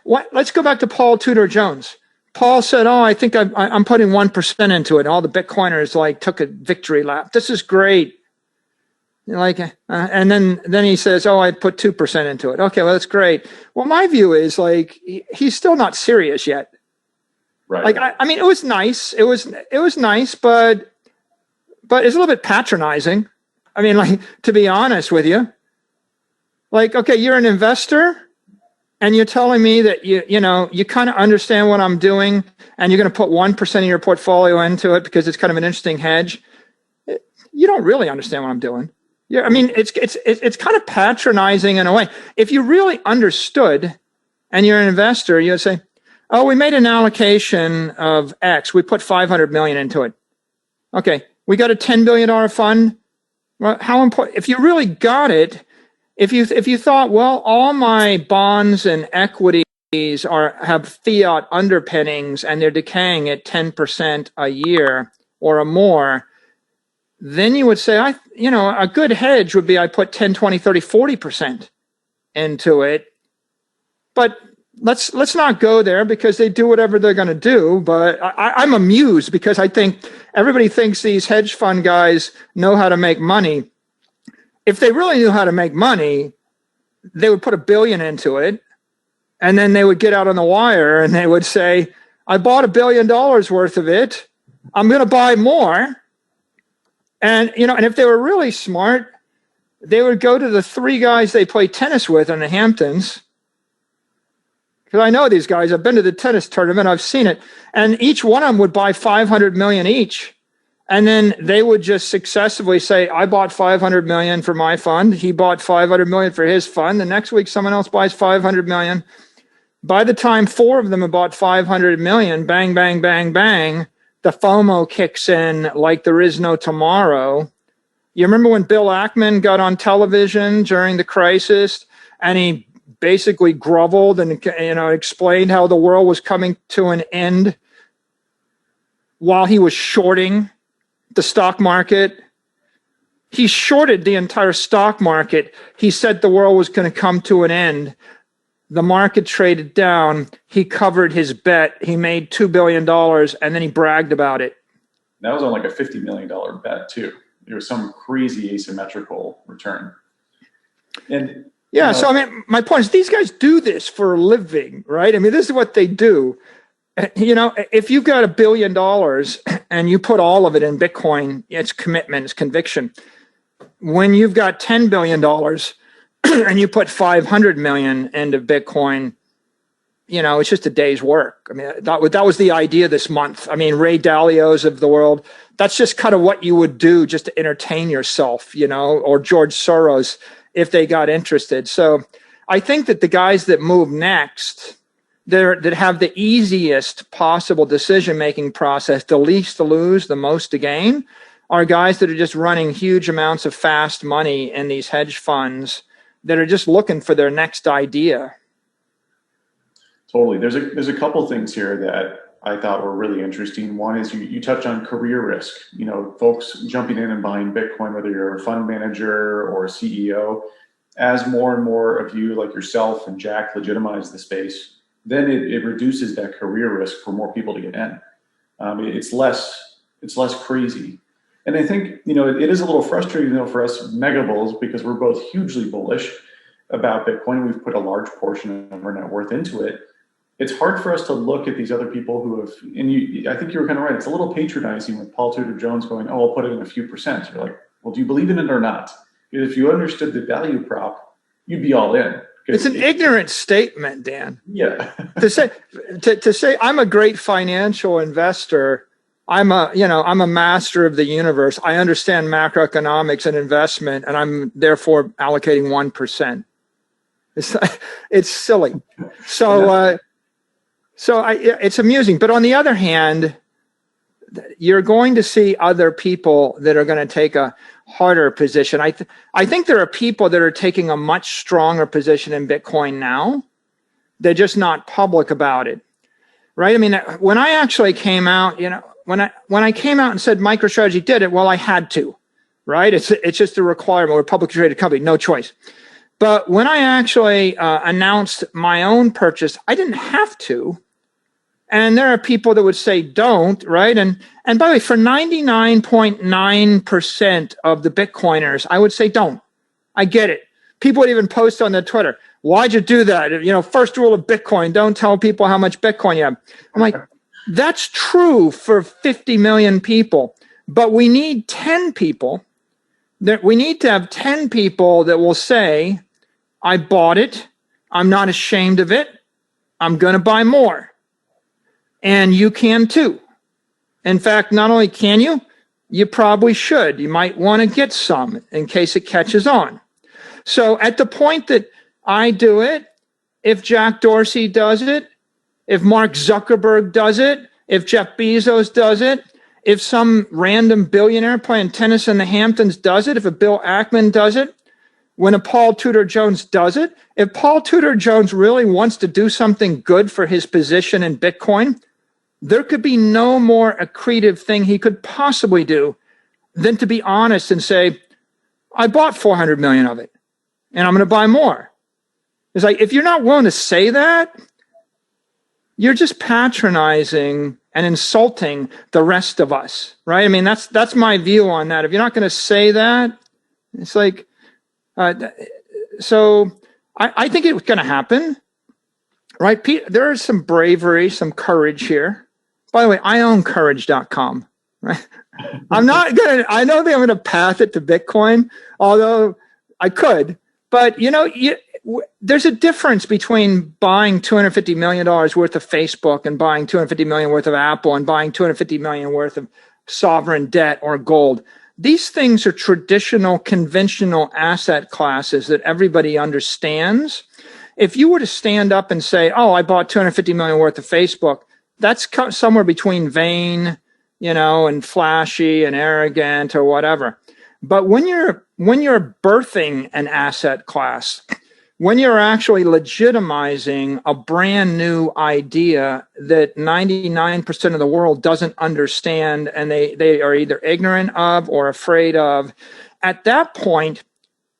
what? Let's go back to Paul Tudor Jones. Paul said, "Oh, I think I'm putting 1% into it." And all the Bitcoiners took a victory lap. This is great. And then he says, "Oh, I put 2% into it." Okay, well, that's great. Well, my view is he's still not serious yet. Right. I mean, it was nice. It was nice, but it's a little bit patronizing. I mean, to be honest with you, okay, you're an investor, and you're telling me that you kind of understand what I'm doing, and you're going to put 1% of your portfolio into it because it's kind of an interesting hedge. You don't really understand what I'm doing. Yeah, I mean, it's kind of patronizing in a way. If you really understood, and you're an investor, you'd say, "Oh, we made an allocation of X. We put 500 million into it. Okay, we got a $10 billion fund. Well, how important? If you really got it, if you thought, well, all my bonds and equities have fiat underpinnings and they're decaying at 10% a year or more, then you would say, a good hedge would be I put 10, 20, 30, 40% into it. But let's not go there because they do whatever they're going to do. But I'm amused because I think everybody thinks these hedge fund guys know how to make money. If they really knew how to make money, they would put $1 billion into it, and then they would get out on the wire and they would say, I bought $1 billion worth of it. I'm going to buy more. And, and if they were really smart, they would go to the 3 guys they play tennis with in the Hamptons. Because I know these guys. I've been to the tennis tournament. I've seen it. And each one of them would buy 500 million each. And then they would just successively say, I bought 500 million for my fund. He bought 500 million for his fund. The next week, someone else buys 500 million. By the time 4 of them have bought 500 million, bang, bang, bang, bang, the FOMO kicks in like there is no tomorrow. You remember when Bill Ackman got on television during the crisis and he basically groveled and explained how the world was coming to an end while he was shorting the stock market? He shorted the entire stock market. He said the world was going to come to an end. The market traded down. He covered his bet. He made $2 billion, and then he bragged about it. That was on a $50 million bet, too. There was some crazy asymmetrical return. And yeah, so I mean, my point is these guys do this for a living, right? I mean, this is what they do. If you've got $1 billion and you put all of it in Bitcoin, it's commitment, it's conviction. When you've got $10 billion and you put 500 million into Bitcoin, it's just a day's work. I mean, that was the idea this month. I mean, Ray Dalio's of the world, that's just kind of what you would do just to entertain yourself, or George Soros if they got interested. So I think that the guys that move next, that have the easiest possible decision-making process, the least to lose, the most to gain, are guys that are just running huge amounts of fast money in these hedge funds that are just looking for their next idea. Totally. There's a couple things here that I thought were really interesting. One is you touch on career risk. Folks jumping in and buying Bitcoin, whether you're a fund manager or a CEO, as more and more of you like yourself and Jack legitimize the space, then it reduces that career risk for more people to get in. It's less crazy. And I think, it is a little frustrating though for us mega bulls because we're both hugely bullish about Bitcoin. We've put a large portion of our net worth into it. It's hard for us to look at these other people who have, and I think you were kind of right. It's a little patronizing with Paul Tudor Jones going, oh, I'll put it in a few percent. You're like, well, do you believe in it or not? Because if you understood the value prop, you'd be all in. It's an ignorant statement, Dan. Yeah. to say I'm a great financial investor, I'm a master of the universe. I understand macroeconomics and investment, and I'm therefore allocating 1%. It's it's silly. So it's amusing. But on the other hand, you're going to see other people that are going to take a harder position. I think there are people that are taking a much stronger position in Bitcoin now. They're just not public about it, right? I mean, when I actually came out, when I came out and said MicroStrategy did it, well, I had to, right? It's just a requirement. We're a publicly traded company, no choice. But when I actually announced my own purchase, I didn't have to. And there are people that would say don't, right? And by the way, for 99.9% of the Bitcoiners, I would say don't. I get it. People would even post on their Twitter, why'd you do that? First rule of Bitcoin, don't tell people how much Bitcoin you have. I'm like, that's true for 50 million people, but we need 10 people. We need to have 10 people that will say, I bought it. I'm not ashamed of it. I'm going to buy more. And you can too. In fact, not only can you, you probably should. You might want to get some in case it catches on. So at the point that I do it, if Jack Dorsey does it, if Mark Zuckerberg does it, if Jeff Bezos does it, if some random billionaire playing tennis in the Hamptons does it, if a Bill Ackman does it, when a Paul Tudor Jones does it, if Paul Tudor Jones really wants to do something good for his position in Bitcoin, there could be no more accretive thing he could possibly do than to be honest and say, I bought 400 million of it and I'm going to buy more. It's like, if you're not willing to say that, you're just patronizing and insulting the rest of us, right? I mean, that's my view on that. If you're not going to say that, it's like, so I think it's going to happen, right? There is some bravery, some courage here. By the way, I own courage.com, right? I don't think I'm going to path it to Bitcoin, although I could. But, there's a difference between buying $250 million worth of Facebook and buying $250 million worth of Apple and buying $250 million worth of sovereign debt or gold. These things are traditional, conventional asset classes that everybody understands. If you were to stand up and say, oh, I bought $250 million worth of Facebook, that's somewhere between vain, and flashy and arrogant or whatever. But when you're birthing an asset class, when you're actually legitimizing a brand new idea that 99% of the world doesn't understand and they are either ignorant of or afraid of, at that point,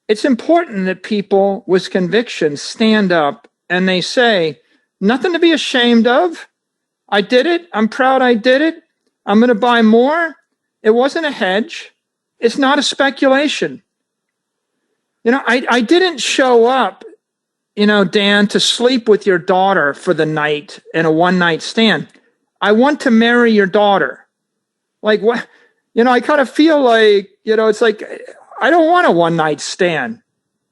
it's important that people with conviction stand up and they say, nothing to be ashamed of. I did it. I'm proud I did it. I'm going to buy more. It wasn't a hedge. It's not a speculation. I didn't show up, Dan, to sleep with your daughter for the night in a one-night stand. I want to marry your daughter. Like, what? I kind of feel like, it's like, I don't want a one-night stand.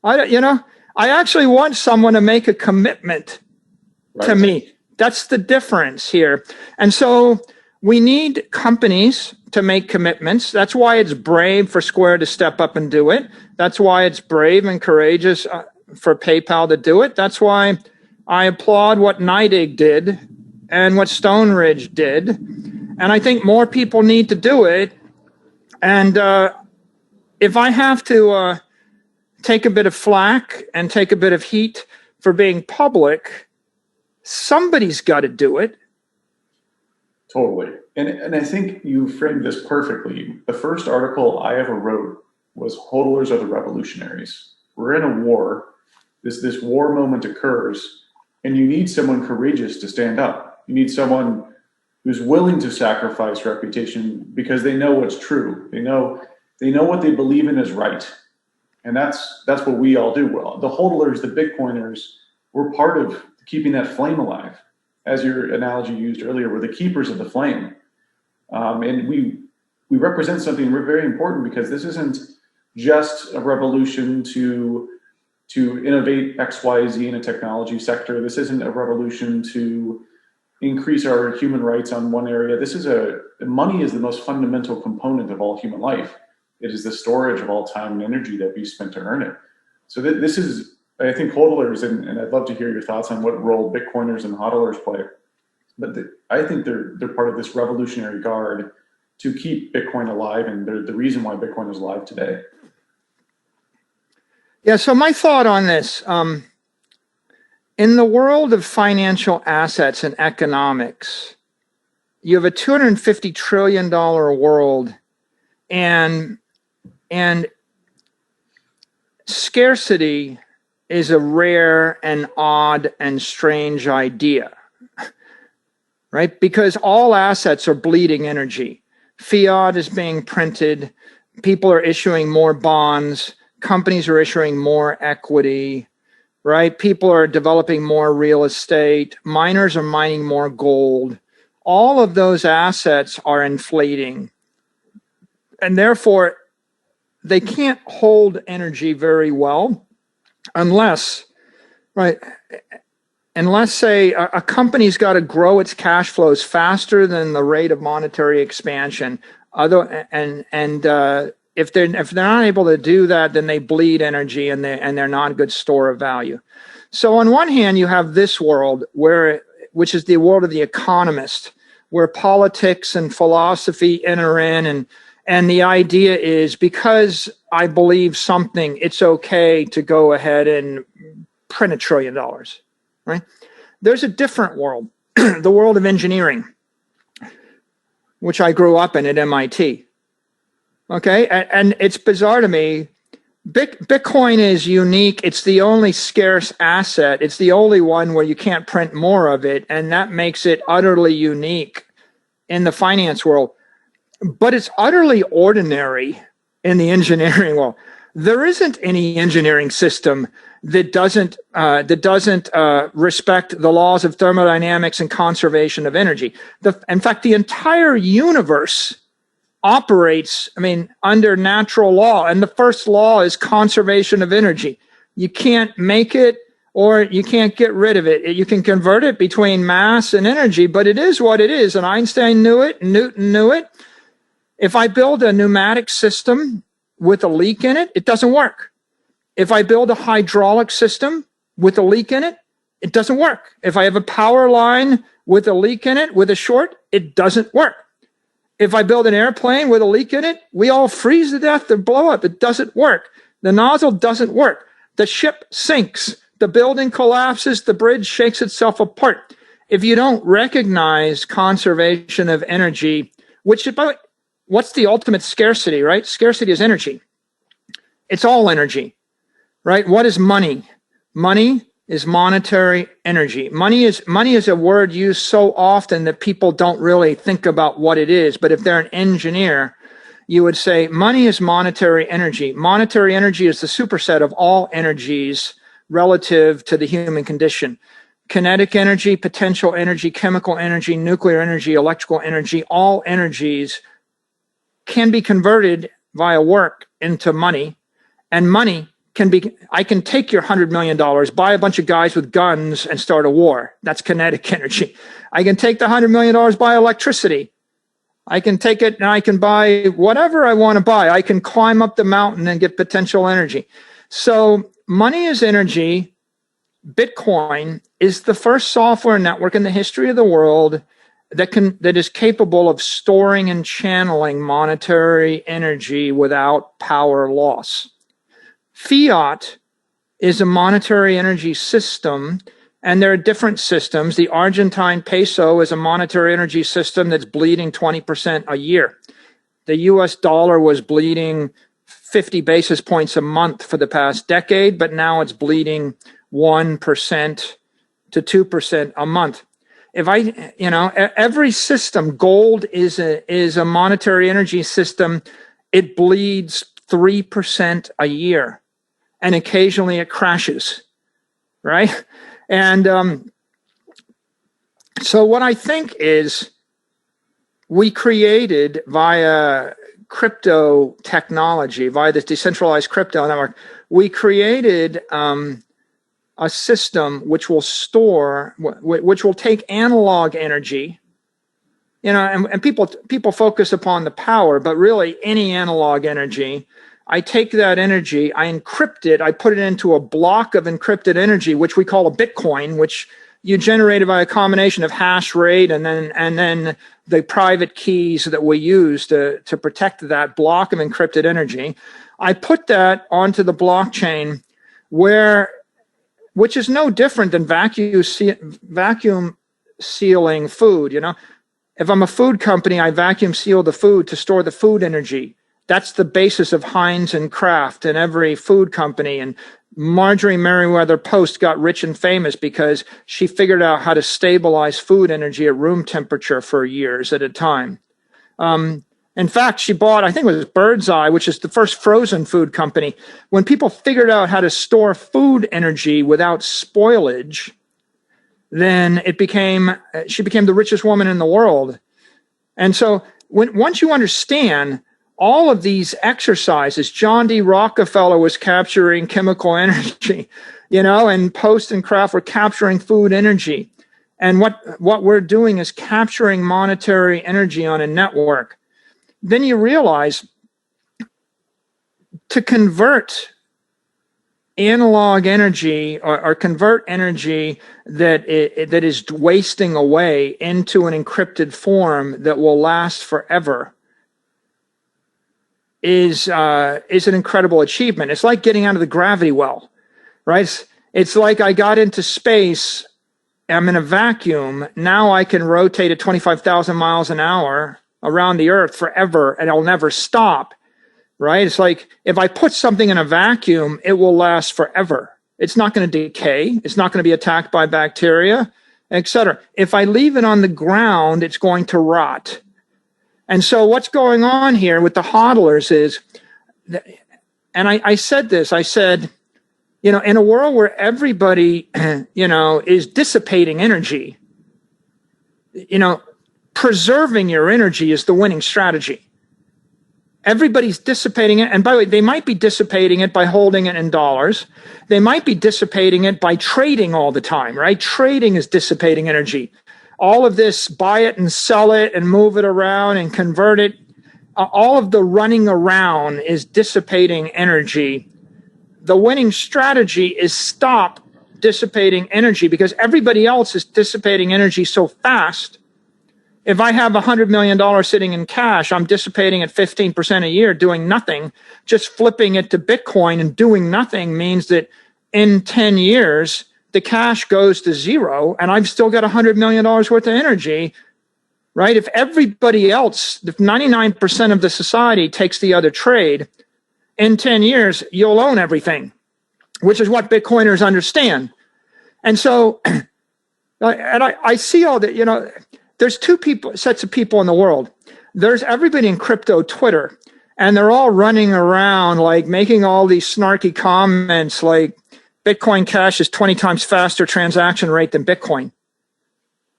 I actually want someone to make a commitment to me. That's the difference here. And so we need companies to make commitments. That's why it's brave for Square to step up and do it. That's why it's brave and courageous for PayPal to do it. That's why I applaud what NYDIG did and what Stone Ridge did. And I think more people need to do it. And if I have to take a bit of flack and take a bit of heat for being public, somebody's got to do it. Totally. And I think you framed this perfectly. The first article I ever wrote was "Hodlers are the revolutionaries." We're in a war. This war moment occurs, and you need someone courageous to stand up. You need someone who's willing to sacrifice reputation because they know what's true. They know what they believe in is right. And that's what we all do. The hodlers, the Bitcoiners, we're part of keeping that flame alive. As your analogy used earlier, we're the keepers of the flame. And we represent something very important because this isn't just a revolution to innovate XYZ in a technology sector. This isn't a revolution to increase our human rights on one area. Money is the most fundamental component of all human life. It is the storage of all time and energy that we spent to earn it. So this is I think hodlers, and I'd love to hear your thoughts on what role Bitcoiners and hodlers play. But I think they're part of this revolutionary guard to keep Bitcoin alive, and they're the reason why Bitcoin is alive today. Yeah, so my thought on this, in the world of financial assets and economics, you have a $250 trillion world, and scarcity is a rare and odd and strange idea, right? Because all assets are bleeding energy. Fiat is being printed, people are issuing more bonds, companies are issuing more equity, right? People are developing more real estate, miners are mining more gold. All of those assets are inflating, and therefore they can't hold energy very well unless, right, unless, say, a company's got to grow its cash flows faster than the rate of monetary expansion. If they're not able to do that, then they bleed energy, and they're not a good store of value. So on one hand, you have this world which is the world of the economist, where politics and philosophy enter in, and the idea is, because I believe something, it's okay to go ahead and print $1 trillion, right? There's a different world, the world of engineering, which I grew up in at MIT. Okay, and it's bizarre to me. Bitcoin is unique. It's the only scarce asset. It's the only one where you can't print more of it, and that makes it utterly unique in the finance world. But it's utterly ordinary in the engineering world. There isn't any engineering system that doesn't respect the laws of thermodynamics and conservation of energy. In fact, the entire universe operates, under natural law, and the first law is conservation of energy. You can't make it, or you can't get rid of it. You can convert it between mass and energy, but it is what it is. And Einstein knew it, Newton knew it. If I build a pneumatic system with a leak in it, it doesn't work. If I build a hydraulic system with a leak in it, it doesn't work. If I have a power line with a leak in it, with a short, it doesn't work. If I build an airplane with a leak in it, we all freeze to death or blow up. It doesn't work. The nozzle doesn't work. The ship sinks. The building collapses. The bridge shakes itself apart. If you don't recognize conservation of energy, which about what's the ultimate scarcity, right? Scarcity is energy. It's all energy, right? What is money? Money is monetary energy. Money is a word used so often that people don't really think about what it is. But if they're an engineer, you would say money is monetary energy. Monetary energy is the superset of all energies relative to the human condition. Kinetic energy, potential energy, chemical energy, nuclear energy, electrical energy, all energies can be converted via work into money, and money can be, I can take your $100 million, buy a bunch of guys with guns and start a war. That's kinetic energy. I can take the $100 million, buy electricity. I can take it and I can buy whatever I want to buy. I can climb up the mountain and get potential energy. So money is energy. Bitcoin is the first software network in the history of the world that is capable of storing and channeling monetary energy without power loss. Fiat is a monetary energy system, and there are different systems. The Argentine peso is a monetary energy system that's bleeding 20% a year. The US dollar was bleeding 50 basis points a month for the past decade, but now it's bleeding 1% to 2% a month. Every system, gold is a monetary energy system. It bleeds 3% a year, and occasionally it crashes, right? And so what I think is, we created via crypto technology, via this decentralized crypto network, we created a system which will store, which will take analog energy, and people focus upon the power, but really any analog energy, I take that energy, I encrypt it, I put it into a block of encrypted energy, which we call a Bitcoin, which you generated by a combination of hash rate and then the private keys that we use to protect that block of encrypted energy. I put that onto the blockchain which is no different than vacuum sealing food. If I'm a food company, I vacuum seal the food to store the food energy. That's the basis of Heinz and Kraft and every food company. And Marjorie Merriweather Post got rich and famous because she figured out how to stabilize food energy at room temperature for years at a time. In fact, she bought, I think it was Birdseye, which is the first frozen food company. When people figured out how to store food energy without spoilage, then she became the richest woman in the world. And so once you understand all of these exercises, John D. Rockefeller was capturing chemical energy, and Post and Kraft were capturing food energy. And what we're doing is capturing monetary energy on a network. Then you realize to convert analog energy or convert energy that is wasting away into an encrypted form that will last forever is an incredible achievement. It's like getting out of the gravity well, right? It's like I got into space. I'm in a vacuum. Now I can rotate at 25,000 miles an hour around the Earth forever, and I'll never stop, right? It's like if I put something in a vacuum, it will last forever. It's not going to decay. It's not going to be attacked by bacteria, etc. If I leave it on the ground, it's going to rot. And so what's going on here with the hodlers is, and I said this, I said, in a world where everybody, is dissipating energy, preserving your energy is the winning strategy. Everybody's dissipating it. And by the way, they might be dissipating it by holding it in dollars. They might be dissipating it by trading all the time, right? Trading is dissipating energy. All of this, buy it and sell it and move it around and convert it. All of the running around is dissipating energy. The winning strategy is stop dissipating energy because everybody else is dissipating energy so fast. If I have $100 million sitting in cash, I'm dissipating at 15% a year, doing nothing. Just flipping it to Bitcoin and doing nothing means that in 10 years, the cash goes to zero and I've still got $100 million worth of energy, right? If everybody else, if 99% of the society takes the other trade, in 10 years, you'll own everything, which is what Bitcoiners understand. And so, I see all that, there's two sets of people in the world. There's everybody in crypto Twitter, and they're all running around like making all these snarky comments like Bitcoin Cash is 20 times faster transaction rate than Bitcoin,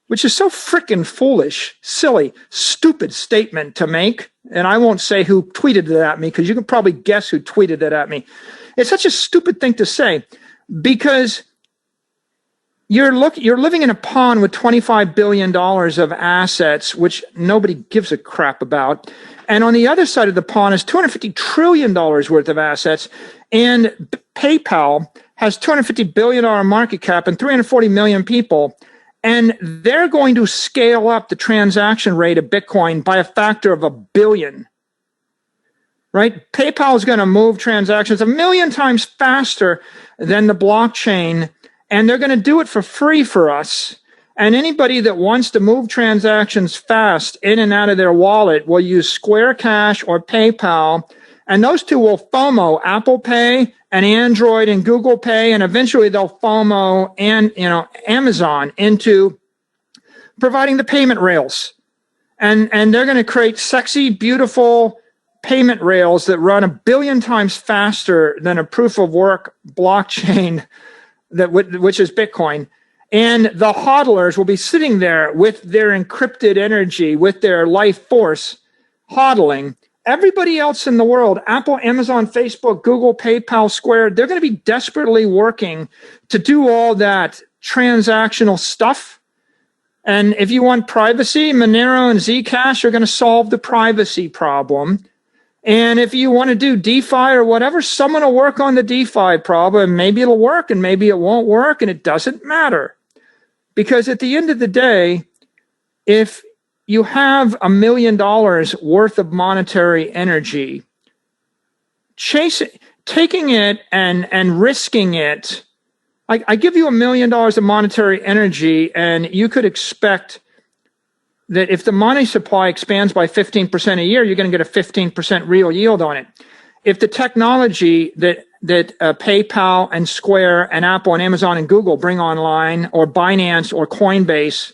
which is so freaking foolish, silly, stupid statement to make. And I won't say who tweeted it at me because you can probably guess who tweeted it at me. It's such a stupid thing to say because you're living in a pond with $25 billion of assets, which nobody gives a crap about. And on the other side of the pond is $250 trillion worth of assets. And PayPal has $250 billion market cap and 340 million people. And they're going to scale up the transaction rate of Bitcoin by a factor of 1 billion. Right? PayPal is going to move transactions 1 million times faster than the blockchain. And they're going to do it for free for us. And anybody that wants to move transactions fast in and out of their wallet will use Square Cash or PayPal. And those two will FOMO Apple Pay and Android and Google Pay. And eventually they'll FOMO and, Amazon into providing the payment rails. And they're going to create sexy, beautiful payment rails that run 1 billion times faster than a proof of work blockchain which is Bitcoin. And the hodlers will be sitting there with their encrypted energy, with their life force, hodling. Everybody else in the world, Apple, Amazon, Facebook, Google, PayPal, Square, they're going to be desperately working to do all that transactional stuff. And if you want privacy, Monero and Zcash are going to solve the privacy problem. And if you want to do DeFi or whatever, someone will work on the DeFi problem. Maybe it'll work and maybe it won't work, and it doesn't matter. Because at the end of the day, if you have $1 million worth of monetary energy, taking it and risking it, I give you $1 million of monetary energy, and you could expect that if the money supply expands by 15% a year, you're going to get a 15% real yield on it. If the technology that PayPal and Square and Apple and Amazon and Google bring online, or Binance or Coinbase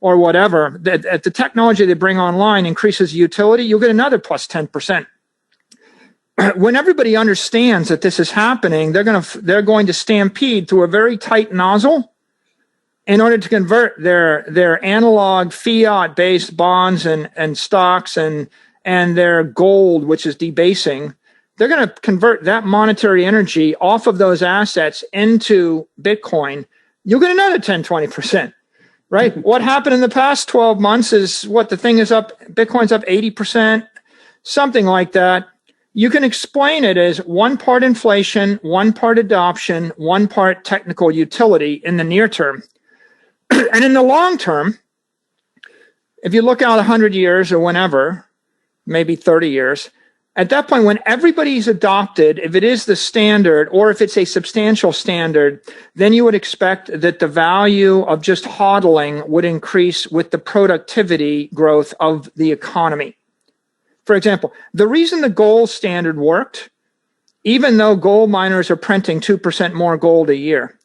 or whatever, that the technology they bring online increases utility, you'll get another plus 10%. When everybody understands that this is happening, they're going to stampede through a very tight nozzle in order to convert their analog fiat-based bonds and stocks and their gold, which is debasing. They're going to convert that monetary energy off of those assets into Bitcoin. You'll get another 10, 20%, right? What happened in the past 12 months is the thing is up, Bitcoin's up 80%, something like that. You can explain it as 1 part inflation, 1 part adoption, 1 part technical utility in the near term. And in the long term, if you look out 100 years or whenever, maybe 30 years, at that point, when everybody's adopted, if it is the standard or if it's a substantial standard, then you would expect that the value of just hodling would increase with the productivity growth of the economy. For example, the reason the gold standard worked, even though gold miners are printing 2% more gold a year,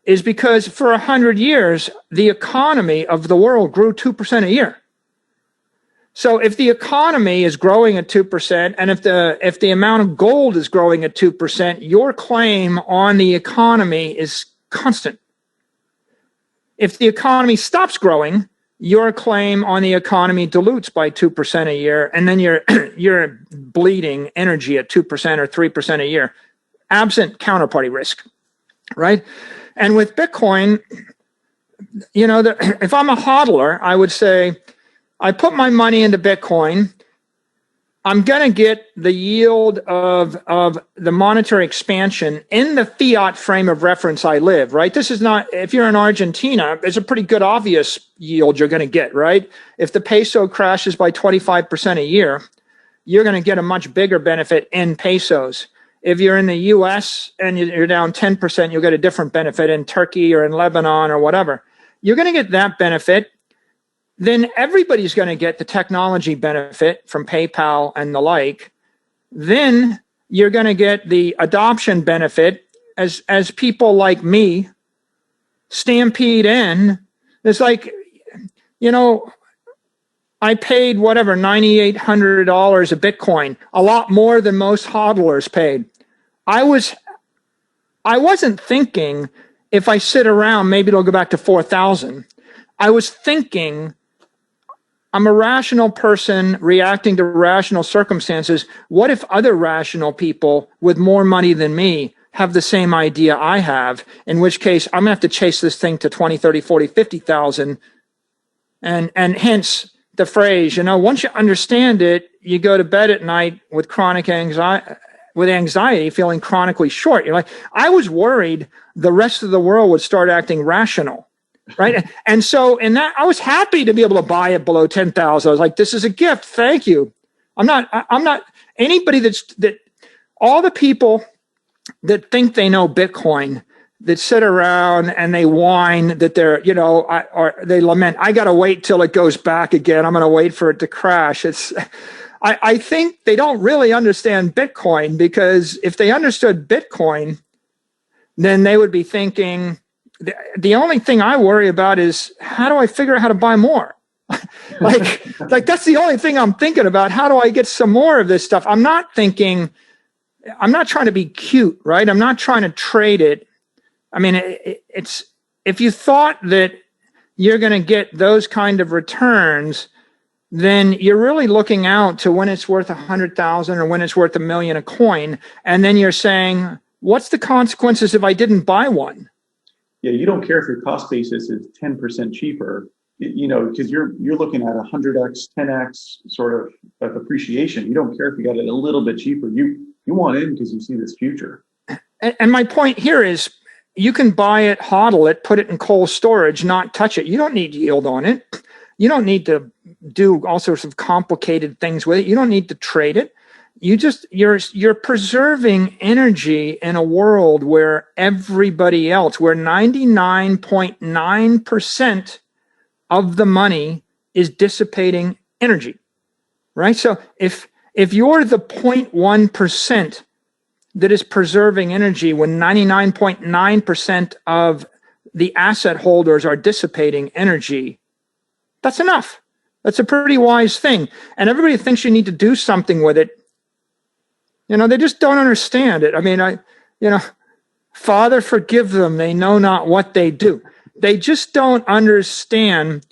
is because for 100 years, the economy of the world grew 2% a year. So if the economy is growing at 2%, and if the amount of gold is growing at 2%, your claim on the economy is constant. If the economy stops growing, your claim on the economy dilutes by 2% a year, and then you're bleeding energy at 2% or 3% a year, absent counterparty risk, right? And with Bitcoin, if I'm a hodler, I would say, I put my money into Bitcoin, I'm going to get the yield of the monetary expansion in the fiat frame of reference I live, right? This is not, if you're in Argentina, it's a pretty good obvious yield you're going to get, right? If the peso crashes by 25% a year, you're going to get a much bigger benefit in pesos. If you're in the US and you're down 10%, you'll get a different benefit in Turkey or in Lebanon or whatever. You're going to get that benefit. Then everybody's going to get the technology benefit from PayPal and the like. Then you're going to get the adoption benefit as people like me stampede in. It's like, I paid whatever, $9,800 a Bitcoin, a lot more than most hodlers paid. I wasn't thinking if I sit around, maybe it'll go back to 4,000. I was thinking, I'm a rational person reacting to rational circumstances. What if other rational people with more money than me have the same idea I have, in which case I'm going to have to chase this thing to 20, 30, 40, 50,000. And hence the phrase, once you understand it, you go to bed at night with anxiety, feeling chronically short. You're like, I was worried the rest of the world would start acting rational. Right. And so in that, I was happy to be able to buy it below 10,000. I was like, this is a gift. Thank you. I'm not anybody that all the people that think they know Bitcoin, that sit around and they whine that they're, or they lament, I got to wait till it goes back again. I'm going to wait for it to crash. I think they don't really understand Bitcoin, because if they understood Bitcoin, then they would be thinking, the only thing I worry about is, how do I figure out how to buy more? like that's the only thing I'm thinking about. How do I get some more of this stuff? I'm not trying to be cute, right? I'm not trying to trade it. I mean, it's, if you thought that you're going to get those kind of returns, then you're really looking out to when it's worth 100,000 or when it's worth $1 million a coin. And then you're saying, what's the consequences if I didn't buy one? Yeah, you don't care if your cost basis is 10% cheaper. because you're looking at 100x, 10x sort of appreciation. You don't care if you got it a little bit cheaper. You want in because you see this future. And my point here is, you can buy it, hodl it, put it in cold storage, not touch it. You don't need yield on it. You don't need to do all sorts of complicated things with it. You don't need to trade it. You're preserving energy in a world where everybody else, where 99.9% of the money is dissipating energy, right? So if you're the 0.1% that is preserving energy when 99.9% of the asset holders are dissipating energy, that's enough. That's a pretty wise thing. And everybody thinks you need to do something with it. They just don't understand it. I mean, Father, forgive them. They know not what they do. They just don't understand.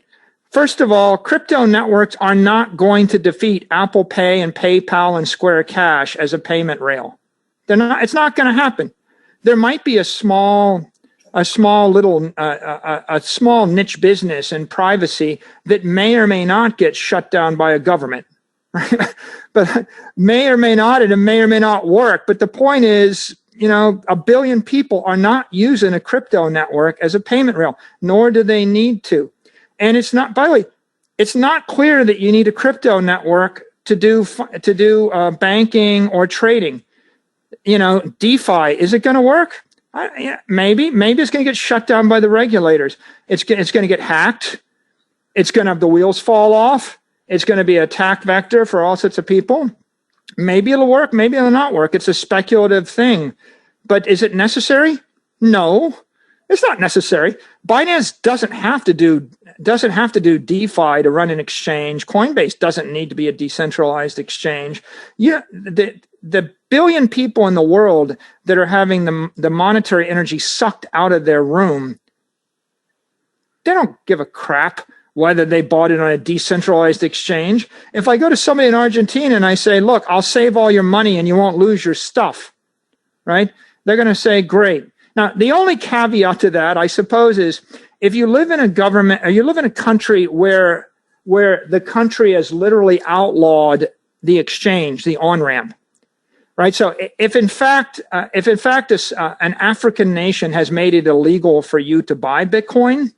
First of all, crypto networks are not going to defeat Apple Pay and PayPal and Square Cash as a payment rail. They're not. It's not going to happen. There might be a small niche business in privacy that may or may not get shut down by a government. But may or may not, and it may or may not work. But the point is, 1 billion people are not using a crypto network as a payment rail, nor do they need to. And it's not, by the way, it's not clear that you need a crypto network to do banking or trading. DeFi, is it going to work? Maybe it's going to get shut down by the regulators. It's going to get hacked. It's going to have the wheels fall off. It's going to be an attack vector for all sorts of people. Maybe it'll work. Maybe it'll not work. It's a speculative thing. But is it necessary? No, it's not necessary. Binance doesn't have to do DeFi to run an exchange. Coinbase doesn't need to be a decentralized exchange. The billion people in the world that are having the monetary energy sucked out of their room, they don't give a crap whether they bought it on a decentralized exchange. If I go to somebody in Argentina and I say, look, I'll save all your money and you won't lose your stuff, right? They're going to say, great. Now, the only caveat to that, I suppose, is if you live in a government or you live in a country where the country has literally outlawed the exchange, the on-ramp, right? So if in fact an African nation has made it illegal for you to buy Bitcoin,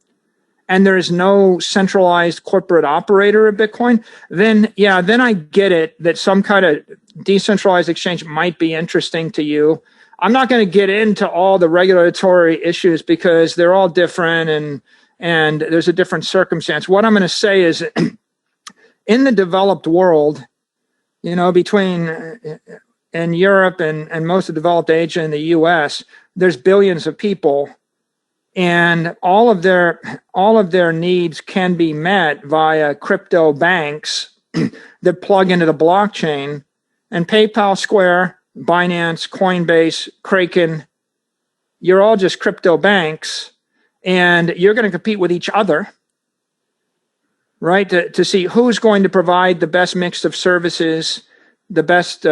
and there is no centralized corporate operator of Bitcoin, then I get it that some kind of decentralized exchange might be interesting to you. I'm not going to get into all the regulatory issues because they're all different and there's a different circumstance. What I'm going to say is in the developed world, between in Europe and most of developed Asia and the US, there's billions of people. And all of their needs can be met via crypto banks that plug into the blockchain. And PayPal, Square, Binance, Coinbase, Kraken, you're all just crypto banks, and you're going to compete with each other, right? To see who's going to provide the best mix of services, the best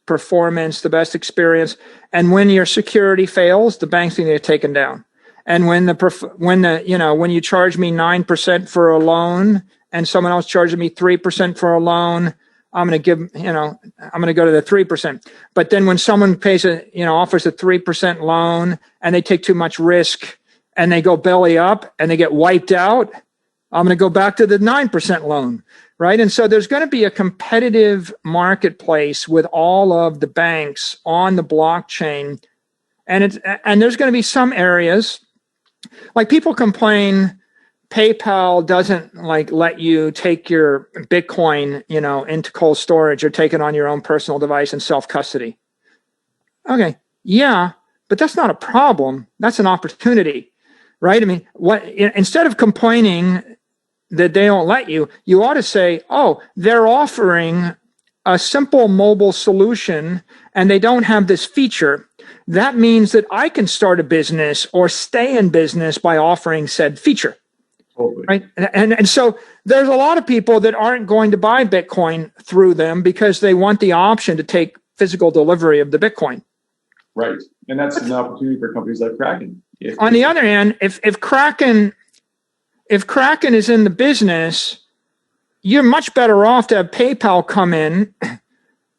performance, the best experience. And when your security fails, the bank's going to get taken down. And when you charge me 9% for a loan and someone else charges me 3% for a loan, I'm going to go to the 3%. But then when someone offers a 3% loan and they take too much risk and they go belly up and they get wiped out, I'm going to go back to the 9% loan, right? And so there's going to be a competitive marketplace with all of the banks on the blockchain. And there's going to be some areas, like people complain PayPal doesn't let you take your Bitcoin, into cold storage or take it on your own personal device and self-custody. Okay, yeah, but that's not a problem. That's an opportunity, right? I mean, instead of complaining that they don't let you, you ought to say, oh, they're offering a simple mobile solution and they don't have this feature. That means that I can start a business or stay in business by offering said feature. Totally. Right. And so there's a lot of people that aren't going to buy Bitcoin through them because they want the option to take physical delivery of the Bitcoin. Right. And that's an opportunity for companies like Kraken. On the other hand, if Kraken if Kraken is in the business, you're much better off to have PayPal come in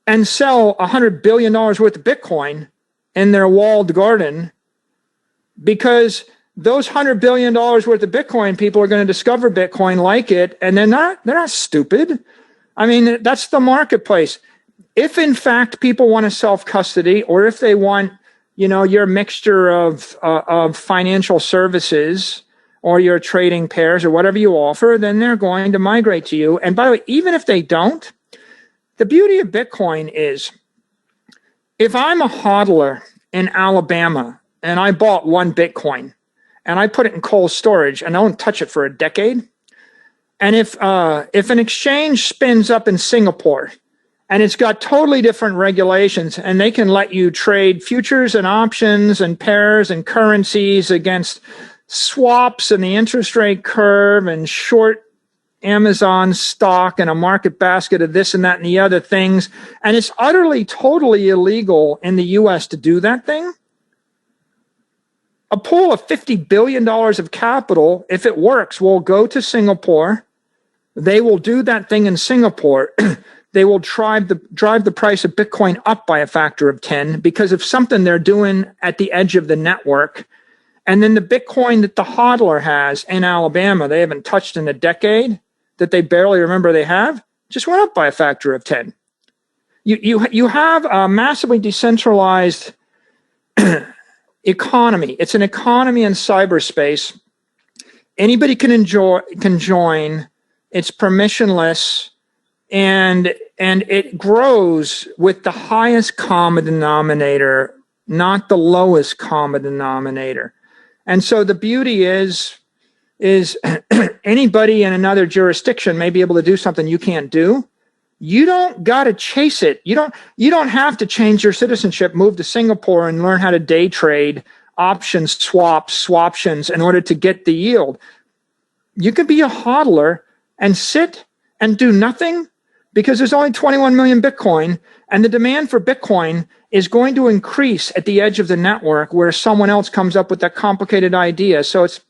and sell $100 billion worth of Bitcoin in their walled garden, because those $100 billion worth of Bitcoin people are going to discover Bitcoin, like it, and they're not stupid. I mean, that's the marketplace. If in fact people want to self-custody, or if they want, your mixture of financial services, or your trading pairs, or whatever you offer, then they're going to migrate to you. And by the way, even if they don't, the beauty of Bitcoin is, if I'm a hodler in Alabama and I bought one Bitcoin and I put it in cold storage and I don't touch it for a decade, and if an exchange spins up in Singapore and it's got totally different regulations, and they can let you trade futures and options and pairs and currencies against swaps and the interest rate curve, and short Amazon stock and a market basket of this and that and the other things, and it's utterly, totally illegal in the US to do that thing, a pool of $50 billion of capital, if it works, will go to Singapore. They will do that thing in Singapore. They will drive the price of Bitcoin up by a factor of 10 because of something they're doing at the edge of the network. And then the Bitcoin that the hodler has in Alabama, they haven't touched in a decade, that they barely remember they have, just went up by a factor of 10. You have a massively decentralized economy. It's an economy in cyberspace. Anybody can join. It's permissionless, and it grows with the highest common denominator, not the lowest common denominator. And so the beauty is anybody in another jurisdiction may be able to do something you can't do. You don't got to chase it. You don't have to change your citizenship, move to Singapore and learn how to day trade options, swaptions in order to get the yield. You could be a hodler and sit and do nothing, because there's only 21 million Bitcoin, and the demand for Bitcoin is going to increase at the edge of the network where someone else comes up with that complicated idea. So it's,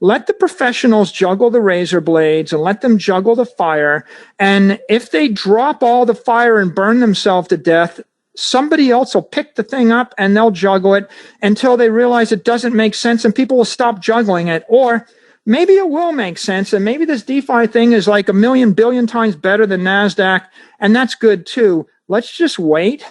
let the professionals juggle the razor blades and let them juggle the fire. And if they drop all the fire and burn themselves to death, somebody else will pick the thing up and they'll juggle it until they realize it doesn't make sense, and people will stop juggling it. Or maybe it will make sense, and maybe this DeFi thing is like 1,000,000 billion times better than NASDAQ, and that's good too. Let's just wait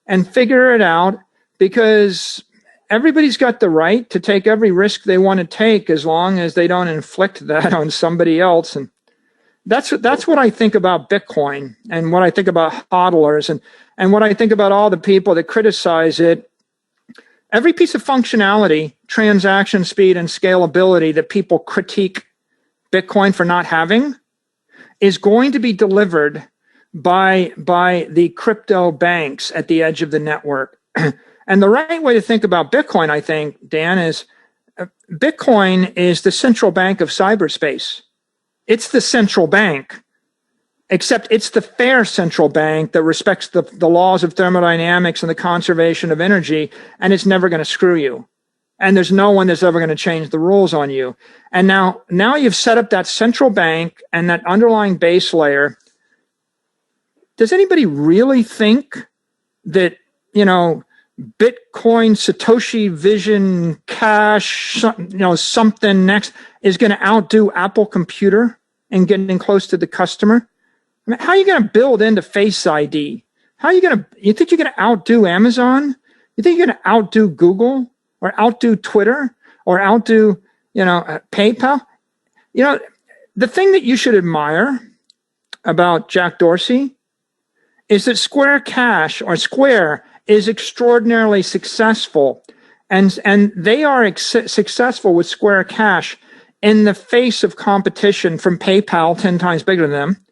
and figure it out, because everybody's got the right to take every risk they want to take as long as they don't inflict that on somebody else. And that's what I think about Bitcoin, and what I think about hodlers, and what I think about all the people that criticize it. Every piece of functionality, transaction speed, and scalability that people critique Bitcoin for not having is going to be delivered by the crypto banks at the edge of the network. And the right way to think about Bitcoin, I think, Dan, is Bitcoin is the central bank of cyberspace. It's the central bank, except it's the fair central bank that respects the laws of thermodynamics and the conservation of energy, and it's never going to screw you. And there's no one that's ever going to change the rules on you. And now you've set up that central bank and that underlying base layer. Does anybody really think that, Bitcoin, Satoshi Vision, Cash, something next is going to outdo Apple Computer in getting close to the customer? I mean, how are you going to build into Face ID? You think you're going to outdo Amazon? You think you're going to outdo Google, or outdo Twitter, or outdo, PayPal? The thing that you should admire about Jack Dorsey is that Square is extraordinarily successful, and they are successful with Square Cash in the face of competition from PayPal 10 times bigger than them,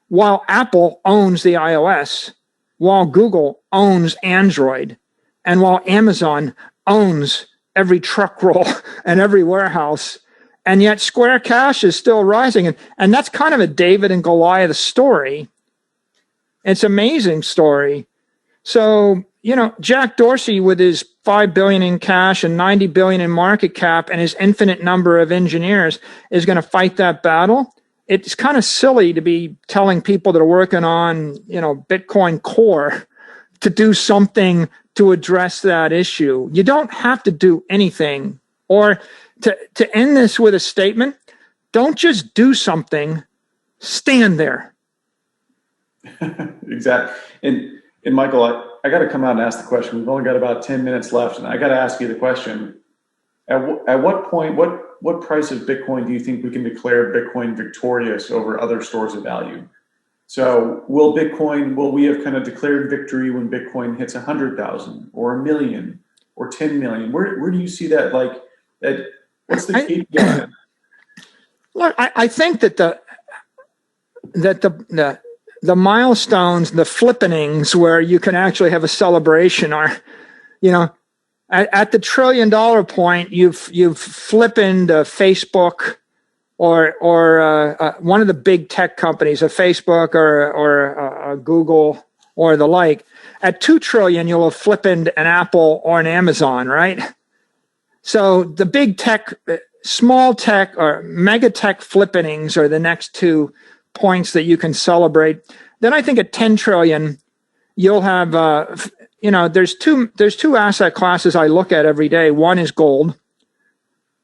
while Apple owns the iOS, while Google owns Android, and while Amazon owns every truck roll and every warehouse. And yet Square Cash is still rising. And that's kind of a David and Goliath story. It's an amazing story. So, Jack Dorsey with his $5 billion in cash and $90 billion in market cap and his infinite number of engineers is going to fight that battle. It's kind of silly to be telling people that are working on, Bitcoin Core to do something to address that issue. You don't have to do anything. Or to end this with a statement, don't just do something, stand there. Exactly. And Michael, I got to come out and ask the question. We've only got about 10 minutes left, and I got to ask you the question. At what point, what price of Bitcoin do you think we can declare Bitcoin victorious over other stores of value? So will we have kind of declared victory when Bitcoin hits 100,000 or 1 million or 10 million? Where do you see that? What's the KPI? Look, I think that the milestones, the flippenings where you can actually have a celebration are, at the $1 trillion point, you've flippened Facebook or one of the big tech companies, a Facebook or a Google or the like. At 2 trillion, you'll have flippened an Apple or an Amazon, right? So the big tech, small tech or mega tech flippenings are the next 2 points that you can celebrate. Then I think at 10 trillion, you'll have, there's two asset classes I look at every day. One is gold,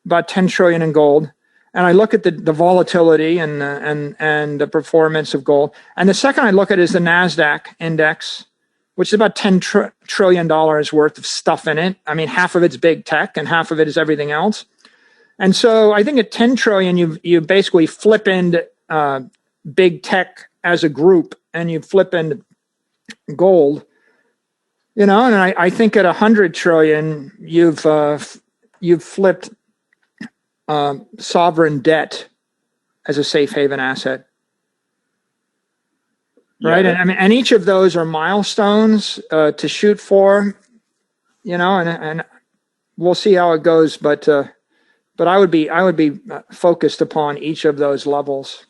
about 10 trillion in gold. And I look at the volatility and the performance of gold. And the second I look at is the NASDAQ index, which is about $10 trillion worth of stuff in it. I mean, half of it's big tech and half of it is everything else. And so I think at 10 trillion, you basically flip into big tech as a group, and you flip into gold, and I think at 100 trillion, you've flipped sovereign debt as a safe haven asset. Right. Yeah. And each of those are milestones to shoot for, and we'll see how it goes. But I would be focused upon each of those levels.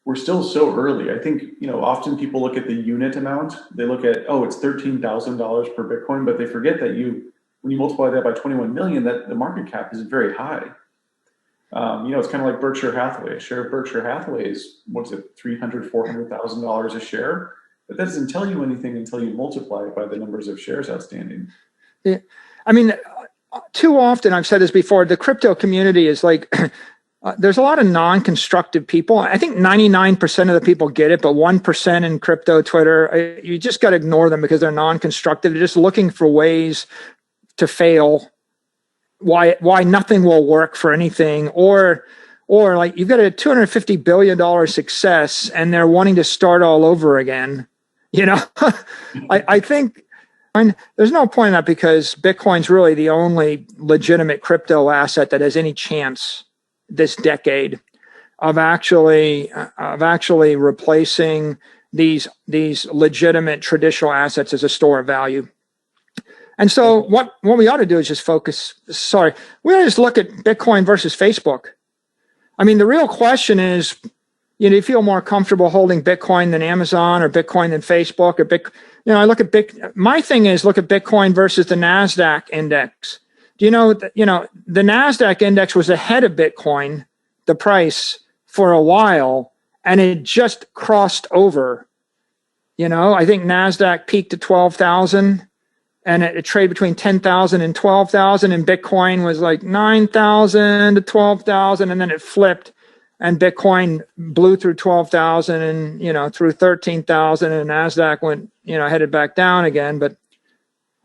We're still so early. I think, often people look at the unit amount. They look at, it's $13,000 per Bitcoin, but they forget that when you multiply that by 21 million, that the market cap is very high. It's kind of like Berkshire Hathaway. A share of Berkshire Hathaway is, $300,000, $400,000 a share? But that doesn't tell you anything until you multiply it by the numbers of shares outstanding. Yeah. I mean, too often, I've said this before, the crypto community is like, there's a lot of non-constructive people. I think 99% of the people get it, but 1% in crypto Twitter, you just got to ignore them because they're non-constructive. They're just looking for ways to fail. Why nothing will work for anything, or like you've got a $250 billion success and they're wanting to start all over again. I think there's no point in that because Bitcoin's really the only legitimate crypto asset that has any chance this decade of actually replacing these legitimate traditional assets as a store of value. And so what we ought to do is just we ought to just look at Bitcoin versus Facebook. I mean, the real question is, do you feel more comfortable holding Bitcoin than Amazon or Bitcoin than Facebook or I look at my thing is look at Bitcoin versus the NASDAQ index. Do you know, the NASDAQ index was ahead of Bitcoin, the price, for a while, and it just crossed over. I think NASDAQ peaked at 12,000. And it traded between 10,000 and 12,000, and Bitcoin was like 9,000 to 12,000, and then it flipped, and Bitcoin blew through 12,000 and through 13,000, and Nasdaq went headed back down again. But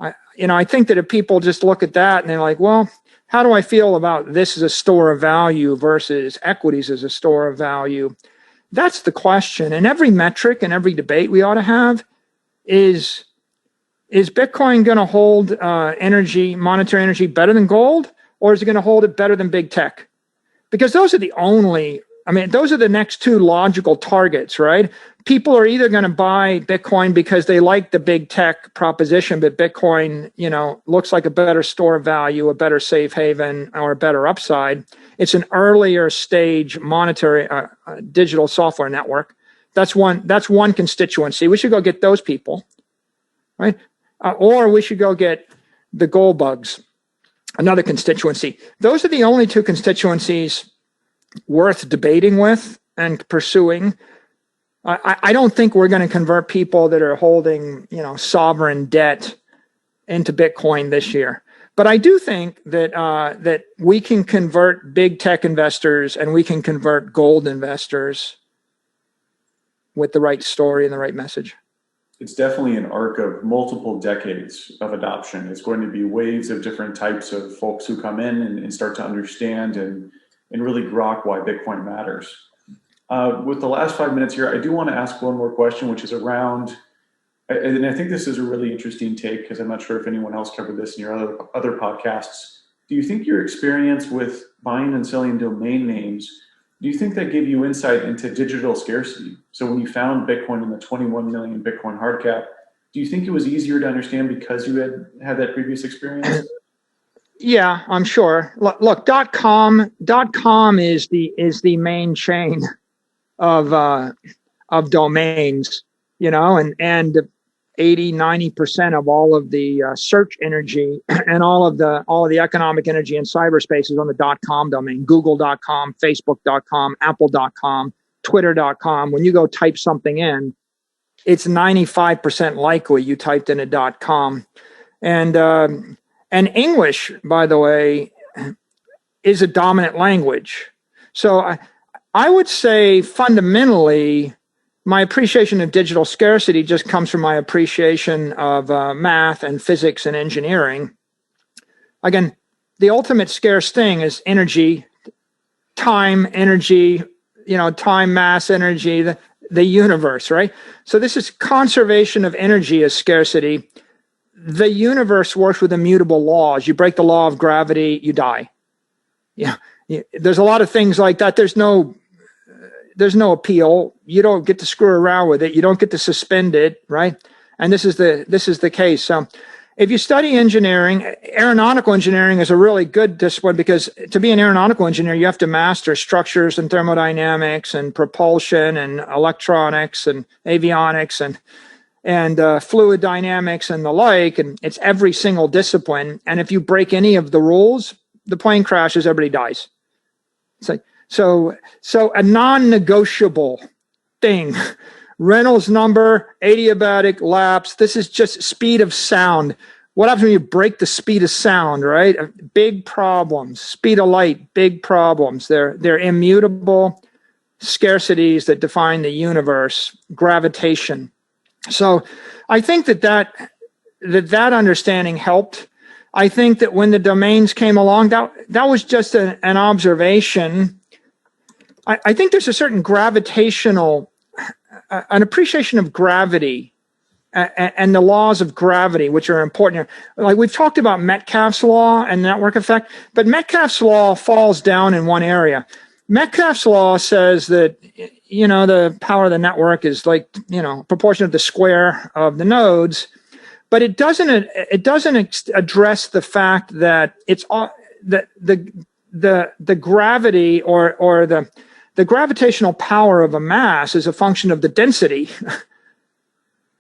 I think that if people just look at that and they're like, well, how do I feel about this as a store of value versus equities as a store of value? That's the question. And every metric and every debate we ought to have is Bitcoin going to hold monetary energy better than gold, or is it going to hold it better than big tech? Because those are those are the next two logical targets, right? People are either going to buy Bitcoin because they like the big tech proposition, but Bitcoin, looks like a better store of value, a better safe haven, or a better upside. It's an earlier stage monetary digital software network. That's one constituency. We should go get those people, right? Or we should go get, the gold bugs, another constituency. Those are the only two constituencies worth debating with and pursuing. I don't think we're going to convert people that are holding, sovereign debt into Bitcoin this year. But I do think that that we can convert big tech investors and we can convert gold investors with the right story and the right message. It's definitely an arc of multiple decades of adoption. It's going to be waves of different types of folks who come in and start to understand and really grok why Bitcoin matters. With the last 5 minutes here, I do want to ask one more question, which is around, and I think this is a really interesting take because I'm not sure if anyone else covered this in your other podcasts. Do you think your experience with buying and selling domain names, do you think that gave you insight into digital scarcity? So when you found Bitcoin in the 21 million Bitcoin hard cap, do you think it was easier to understand because you had that previous experience? Yeah, I'm sure. Look, .com is the main chain of domains, and 80-90% of all of the search energy and all of the economic energy in cyberspace is on the .com domain. Google.com, Facebook.com, Apple.com, Twitter.com. When you go type something in, it's 95% likely you typed in a .com. And English, by the way, is a dominant language. So I would say fundamentally, my appreciation of digital scarcity just comes from my appreciation of math and physics and engineering. Again, the ultimate scarce thing is energy, time, energy, time, mass, energy, the universe, right? So this is conservation of energy as scarcity. The universe works with immutable laws. You break the law of gravity, you die. Yeah, there's a lot of things like that. There's no appeal. You don't get to screw around with it. You don't get to suspend it, right? And this is the case. So if you study engineering, aeronautical engineering is a really good discipline because to be an aeronautical engineer, you have to master structures and thermodynamics and propulsion and electronics and avionics and fluid dynamics and the like, and it's every single discipline. And if you break any of the rules, the plane crashes, everybody dies. It's like, so a non-negotiable thing, Reynolds number, adiabatic lapse, this is just speed of sound. What happens when you break the speed of sound, right? Big problems. Speed of light, big problems. They're immutable scarcities that define the universe, gravitation. So I think that understanding helped. I think that when the domains came along, that was just an observation. I think there's a certain gravitational, an appreciation of gravity and the laws of gravity, which are important. Like we've talked about Metcalfe's law and network effect, but Metcalfe's law falls down in one area. Metcalfe's law says that, the power of the network is like, proportion of the square of the nodes, but it doesn't address the fact that it's all the gravity or the gravitational power of a mass is a function of the density,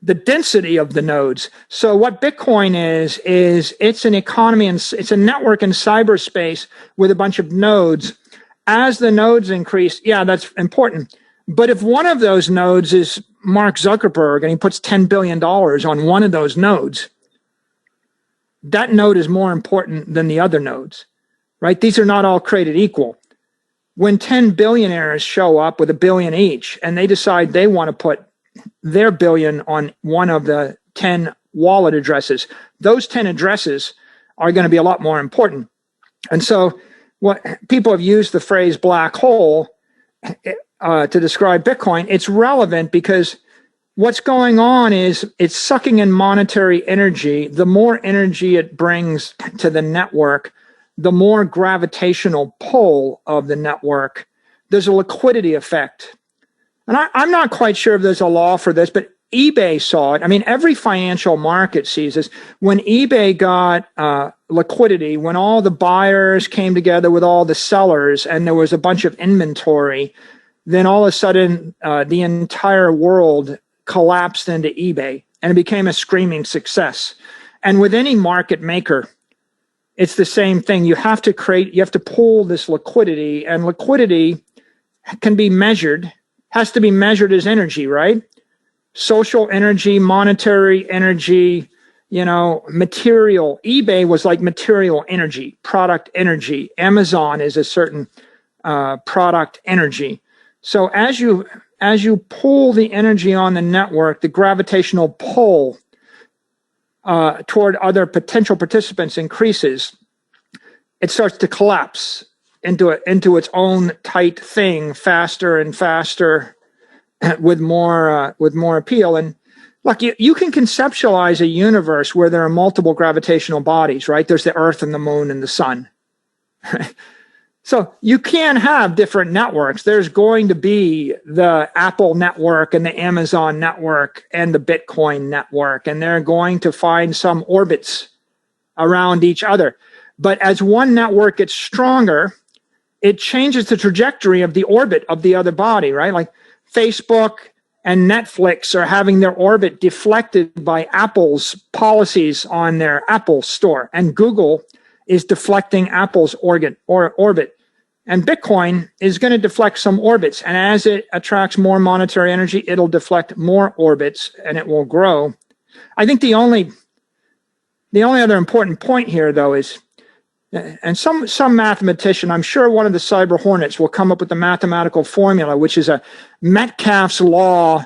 the density of the nodes. So what Bitcoin is it's an economy and it's a network in cyberspace with a bunch of nodes. As the nodes increase, yeah, that's important. But if one of those nodes is Mark Zuckerberg and he puts $10 billion on one of those nodes, that node is more important than the other nodes, right? These are not all created equal. When 10 billionaires show up with $1 billion each and they decide they want to put their billion on one of the 10 wallet addresses, those 10 addresses are going to be a lot more important. And so what people have used the phrase black hole to describe Bitcoin. It's relevant because what's going on is it's sucking in monetary energy. The more energy it brings to the network, the more gravitational pull of the network. There's a liquidity effect. And I'm not quite sure if there's a law for this, but eBay saw it. I mean, every financial market sees this. When eBay got liquidity, when all the buyers came together with all the sellers and there was a bunch of inventory, then all of a sudden the entire world collapsed into eBay and it became a screaming success. And with any market maker, it's the same thing. You have to pull this liquidity, and liquidity can be measured, has to be measured as energy, right? Social energy, monetary energy, material. eBay was like material energy, product energy. Amazon is a certain product energy. So as you pull the energy on the network, the gravitational pull toward other potential participants increases. It starts to collapse into its own tight thing faster and faster with more appeal. And look, you can conceptualize a universe where there are multiple gravitational bodies, right? There's the Earth and the Moon and the Sun. So you can have different networks. There's going to be the Apple network and the Amazon network and the Bitcoin network, and they're going to find some orbits around each other. But as one network gets stronger, it changes the trajectory of the orbit of the other body, right? Like Facebook and Netflix are having their orbit deflected by Apple's policies on their Apple store, and Google is deflecting Apple's orbit. And Bitcoin is going to deflect some orbits. And as it attracts more monetary energy, it'll deflect more orbits and it will grow. I think the only other important point here, though, is, and some mathematician, I'm sure one of the cyber hornets will come up with a mathematical formula, which is a Metcalfe's law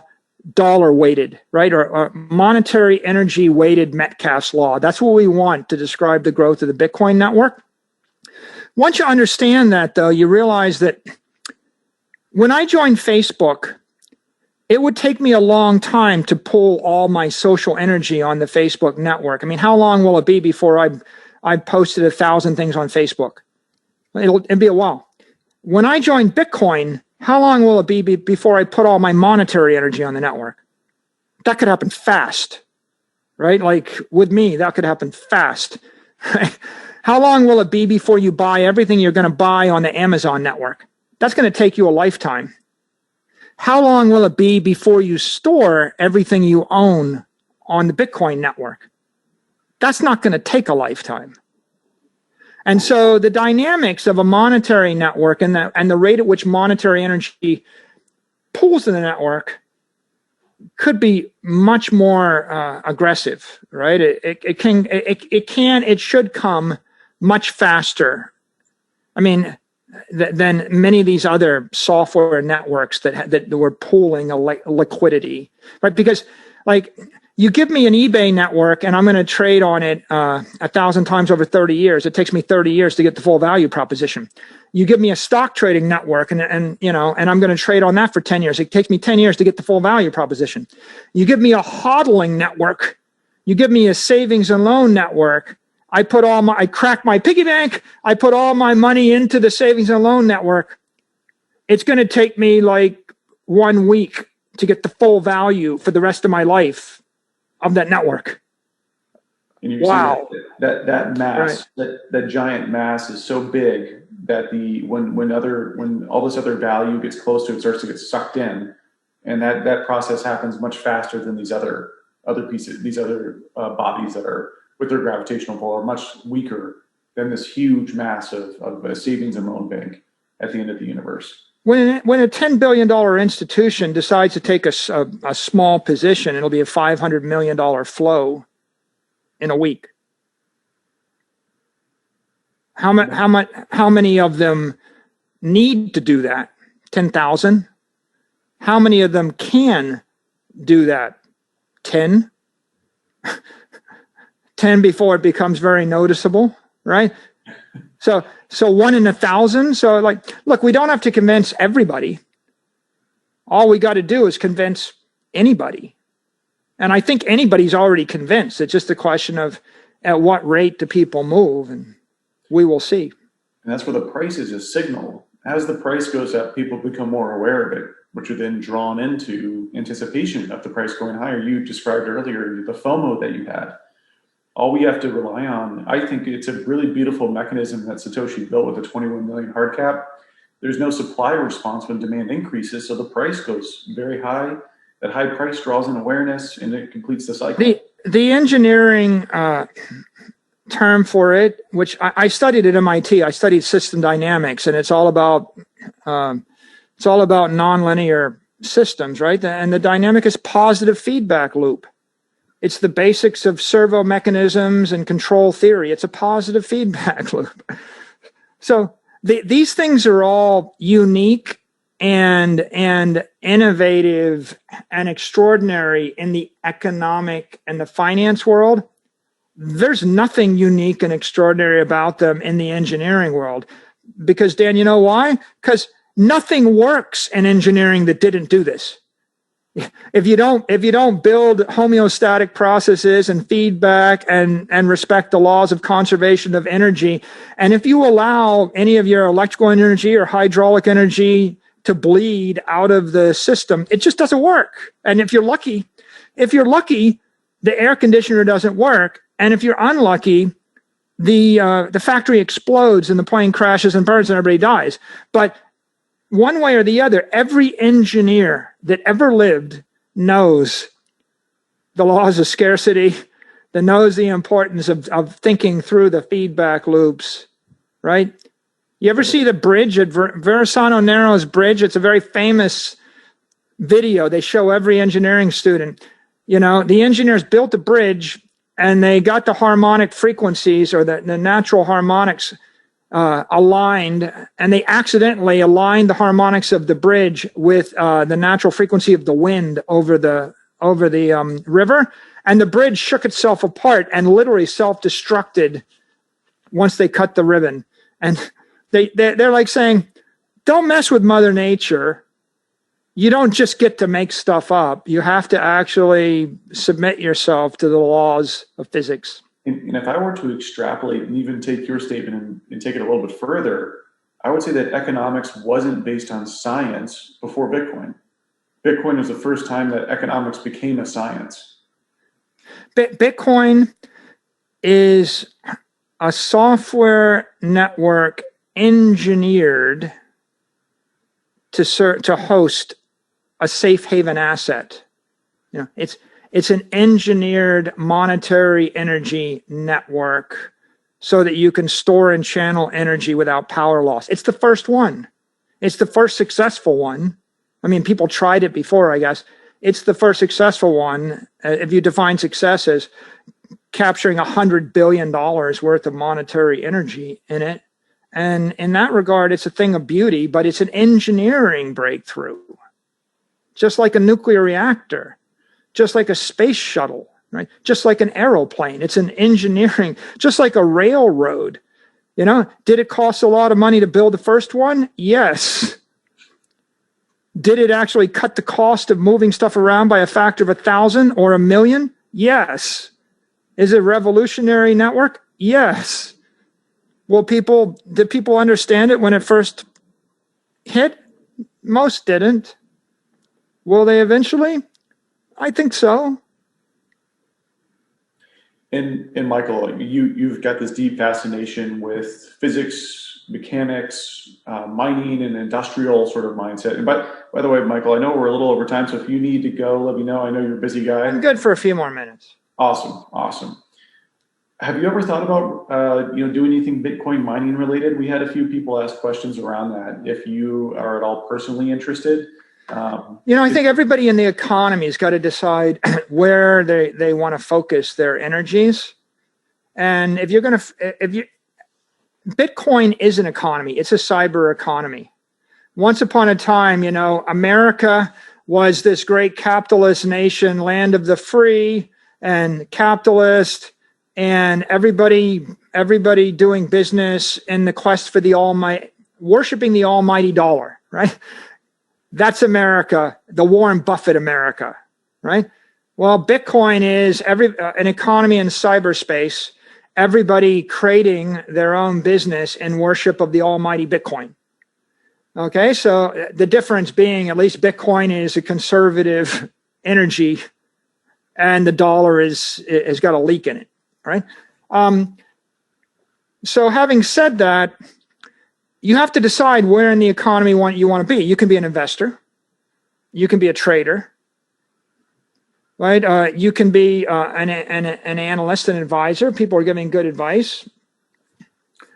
dollar weighted, right? Or monetary energy weighted Metcalfe's law. That's what we want to describe the growth of the Bitcoin network. Once you understand that, though, you realize that when I joined Facebook, it would take me a long time to pull all my social energy on the Facebook network. I mean, how long will it be before I posted 1,000 things on Facebook? It'll be a while. When I joined Bitcoin, how long will it be before I put all my monetary energy on the network? That could happen fast, right? Like with me, that could happen fast, right? How long will it be before you buy everything you're going to buy on the Amazon network? That's going to take you a lifetime. How long will it be before you store everything you own on the Bitcoin network? That's not going to take a lifetime. And so the dynamics of a monetary network and the rate at which monetary energy pulls in the network could be much more aggressive, right? It should come much faster. I mean, than many of these other software networks that were pooling a liquidity, right? Because like you give me an eBay network and I'm going to trade on it 1,000 times over 30 years. It takes me 30 years to get the full value proposition. You give me a stock trading network and I'm going to trade on that for 10 years. It takes me 10 years to get the full value proposition. You give me a hodling network. You give me a savings and loan network. I crack my piggy bank. I put all my money into the savings and loan network. It's going to take me like 1 week to get the full value for the rest of my life of that network. And you wow. see that mass, right. that giant mass is so big that when all this other value gets close to it, starts to get sucked in, and that process happens much faster than these other pieces, these other bodies that are with their gravitational pull are much weaker than this huge mass of a savings and loan bank at the end of the universe. When a $10 billion institution decides to take a small position, it'll be a $500 million flow in a week. How many of them need to do that? 10,000? How many of them can do that? 10? 10 before it becomes very noticeable, right? So 1 in 1,000. So look, we don't have to convince everybody. All we got to do is convince anybody. And I think anybody's already convinced. It's just a question of at what rate do people move, and we will see. And that's where the price is a signal. As the price goes up, people become more aware of it, which are then drawn into anticipation of the price going higher. You described earlier the FOMO that you had. All we have to rely on, I think it's a really beautiful mechanism that Satoshi built with a 21 million hard cap. There's no supply response when demand increases, so the price goes very high. That high price draws in awareness and it completes the cycle. the engineering term for it, which I studied at MIT, I studied system dynamics, and it's all about nonlinear systems, right? And the dynamic is positive feedback loop. It's the basics of servo mechanisms and control theory. It's a positive feedback loop. So these things are all unique and innovative and extraordinary in the economic and the finance world. There's nothing unique and extraordinary about them in the engineering world. Because, Dan, you know why? Because nothing works in engineering that didn't do this. If you don't build homeostatic processes and feedback and respect the laws of conservation of energy, and if you allow any of your electrical energy or hydraulic energy to bleed out of the system, it just doesn't work. And if you're lucky, the air conditioner doesn't work. And if you're unlucky, the factory explodes and the plane crashes and burns and everybody dies. But one way or the other, every engineer that ever lived knows the laws of scarcity, that knows the importance of thinking through the feedback loops, right? You ever see the bridge at Verrazano Narrows Bridge? It's a very famous video. They show every engineering student. You know, the engineers built a bridge and they got the harmonic frequencies or the natural harmonics aligned, and they accidentally aligned the harmonics of the bridge with the natural frequency of the wind over the river, and the bridge shook itself apart and literally self-destructed once they cut the ribbon. And they're like saying, don't mess with Mother Nature. You don't just get to make stuff up. You have to actually submit yourself to the laws of physics. And if I were to extrapolate and even take your statement and take it a little bit further, I would say that economics wasn't based on science before Bitcoin. Bitcoin was the first time that economics became a science. Bitcoin is a software network engineered to host a safe haven asset. You know, it's an engineered monetary energy network so that you can store and channel energy without power loss. It's the first one. It's the first successful one. I mean, people tried it before, I guess. It's the first successful one. If you define success as capturing $100 billion worth of monetary energy in it. And in that regard, it's a thing of beauty, but it's an engineering breakthrough. Just like a nuclear reactor. Just like a space shuttle, right? Just like an aeroplane. It's an engineering, just like a railroad. You know, did it cost a lot of money to build the first one? Yes. Did it actually cut the cost of moving stuff around by a factor of 1,000 or 1,000,000? Yes. Is it a revolutionary network? Yes. Well, did people understand it when it first hit? Most didn't. Will they eventually? I think so. And Michael, you've got this deep fascination with physics, mechanics, mining, and industrial sort of mindset. And by the way, Michael, I know we're a little over time, so if you need to go, let me know. I know you're a busy guy. I'm good for a few more minutes. Awesome. Have you ever thought about doing anything Bitcoin mining related? We had a few people ask questions around that. If you are at all personally interested. I think everybody in the economy has got to decide where they want to focus their energies. And Bitcoin is an economy. It's a cyber economy. Once upon a time, America was this great capitalist nation, land of the free and capitalist, and everybody doing business in the quest for the almighty, worshiping the almighty dollar, right? That's America, the Warren Buffett America, right? Well, Bitcoin is an economy in cyberspace, everybody creating their own business in worship of the almighty Bitcoin. Okay, so the difference being at least Bitcoin is a conservative energy and the dollar has got a leak in it, right? So having said that, you have to decide where in the economy you want to be. You can be an investor. You can be a trader. right? You can be an analyst, an advisor. People are giving good advice.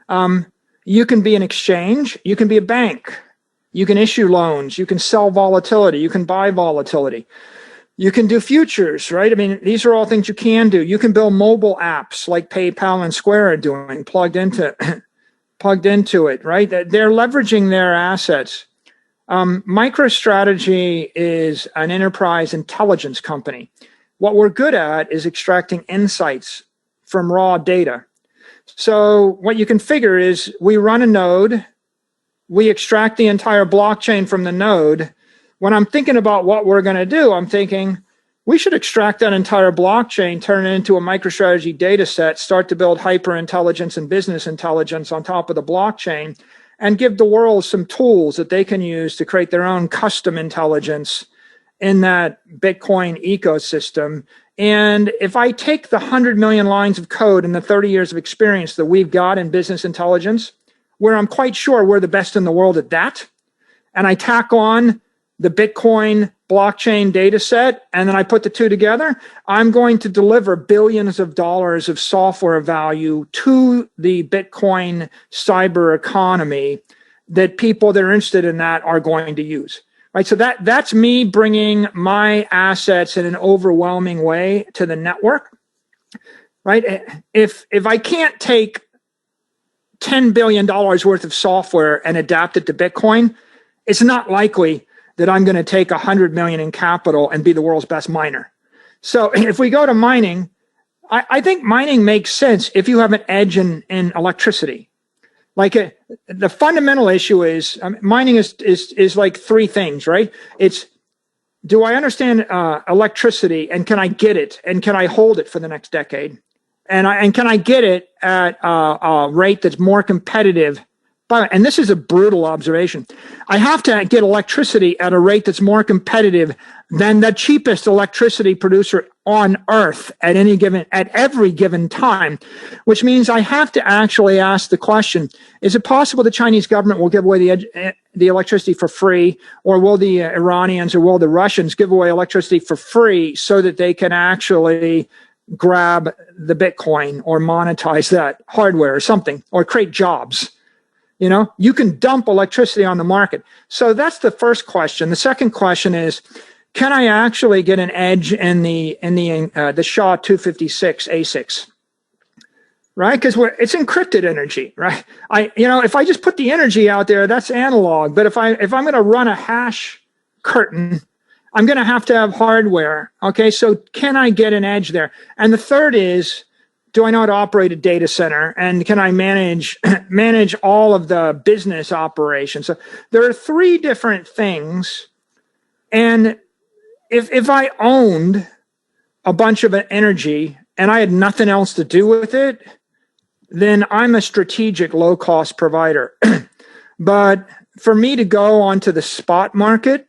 You can be an exchange. You can be a bank. You can issue loans. You can sell volatility. You can buy volatility. You can do futures, right? I mean, these are all things you can do. You can build mobile apps like PayPal and Square are doing, plugged into it, right? They're leveraging their assets. MicroStrategy is an enterprise intelligence company. What we're good at is extracting insights from raw data. So what you can figure is we run a node, we extract the entire blockchain from the node. When I'm thinking about what we're going to do, I'm thinking we should extract that entire blockchain, turn it into a MicroStrategy data set, start to build hyper intelligence and business intelligence on top of the blockchain, and give the world some tools that they can use to create their own custom intelligence in that Bitcoin ecosystem. And if I take the 100 million lines of code and the 30 years of experience that we've got in business intelligence, where I'm quite sure we're the best in the world at that, and I tack on the Bitcoin blockchain data set, and then I put the two together, I'm going to deliver billions of dollars of software value to the Bitcoin cyber economy that people that are interested in that are going to use. Right, so that's me bringing my assets in an overwhelming way to the network. Right, if I can't take $10 billion worth of software and adapt it to Bitcoin, it's not likely that I'm going to take 100 million in capital and be the world's best miner. So if we go to mining, I think mining makes sense if you have an edge in electricity. Like the fundamental issue is mining is like three things, right? It's, do I understand electricity, and can I get it, and can I hold it for the next decade, and can I get it at a rate that's more competitive? And this is a brutal observation. I have to get electricity at a rate that's more competitive than the cheapest electricity producer on Earth at every given time, which means I have to actually ask the question: is it possible the Chinese government will give away the electricity for free, or will the Iranians or will the Russians give away electricity for free so that they can actually grab the Bitcoin or monetize that hardware or something, or create jobs? You know, you can dump electricity on the market. So that's the first question. The second question is, can I actually get an edge in the SHA-256 ASICs? Right? Because it's encrypted energy, right? If I just put the energy out there, that's analog. But if I'm going to run a hash curtain, I'm going to have hardware. Okay, so can I get an edge there? And the third is, do I know how to operate a data center, and can I manage all of the business operations? So there are three different things. And if I owned a bunch of energy and I had nothing else to do with it, then I'm a strategic low-cost provider. But for me to go onto the spot market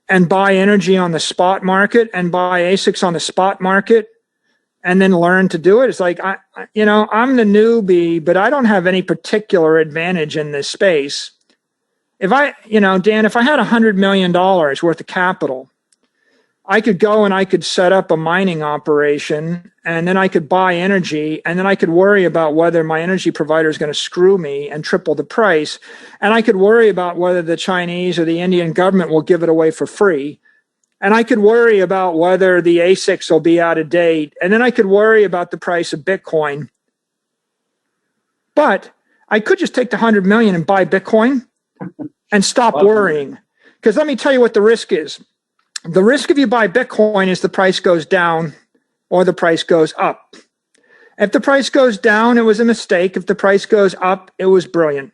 and buy energy on the spot market and buy ASICs on the spot market and then learn to do it, it's like, I'm the newbie, but I don't have any particular advantage in this space. If Dan, if I had $100 million worth of capital, I could go and I could set up a mining operation, and then I could buy energy, and then I could worry about whether my energy provider is going to screw me and triple the price. And I could worry about whether the Chinese or the Indian government will give it away for free. And I could worry about whether the ASICs will be out of date. And then I could worry about the price of Bitcoin. But I could just take the 100 million and buy Bitcoin and stop worrying. Because let me tell you what the risk is. The risk if you buy Bitcoin is the price goes down or the price goes up. If the price goes down, it was a mistake. If the price goes up, it was brilliant.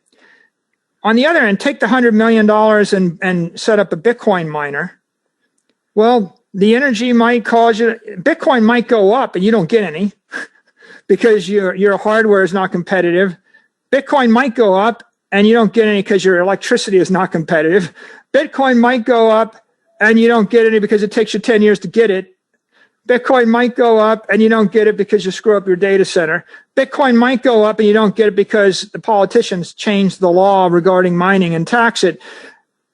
On the other hand, take the $100 million and set up a Bitcoin miner. Well, the energy might cause you, Bitcoin might go up and you don't get any because your hardware is not competitive. Bitcoin might go up and you don't get any because your electricity is not competitive. Bitcoin might go up and you don't get any because it takes you 10 years to get it. Bitcoin might go up and you don't get it because you screw up your data center. Bitcoin might go up and you don't get it because the politicians changed the law regarding mining and tax it.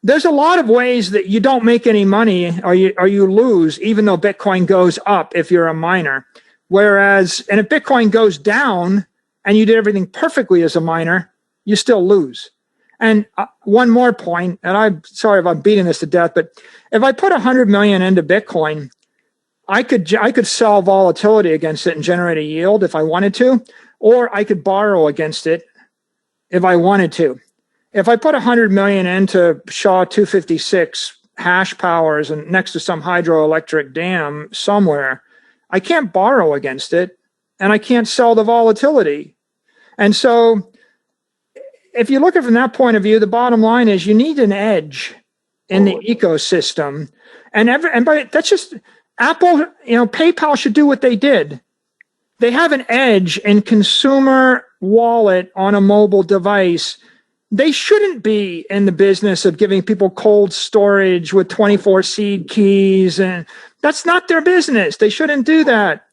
there's a lot of ways that you don't make any money or you lose, even though Bitcoin goes up if you're a miner. Whereas, and if Bitcoin goes down and you did everything perfectly as a miner, you still lose. And one more point, and I'm sorry if I'm beating this to death, but if I put 100 million into Bitcoin, I could sell volatility against it and generate a yield if I wanted to, or I could borrow against it if I wanted to. If I put 100 million into Shaw 256 hash powers and next to some hydroelectric dam somewhere, I can't borrow against it and I can't sell the volatility. And so if you look at it from that point of view, the bottom line is you need an edge in the ecosystem. And that's just Apple, PayPal should do what they did. They have an edge in consumer wallet on a mobile device. They shouldn't be in the business of giving people cold storage with 24 seed keys, and that's not their business. They shouldn't do that,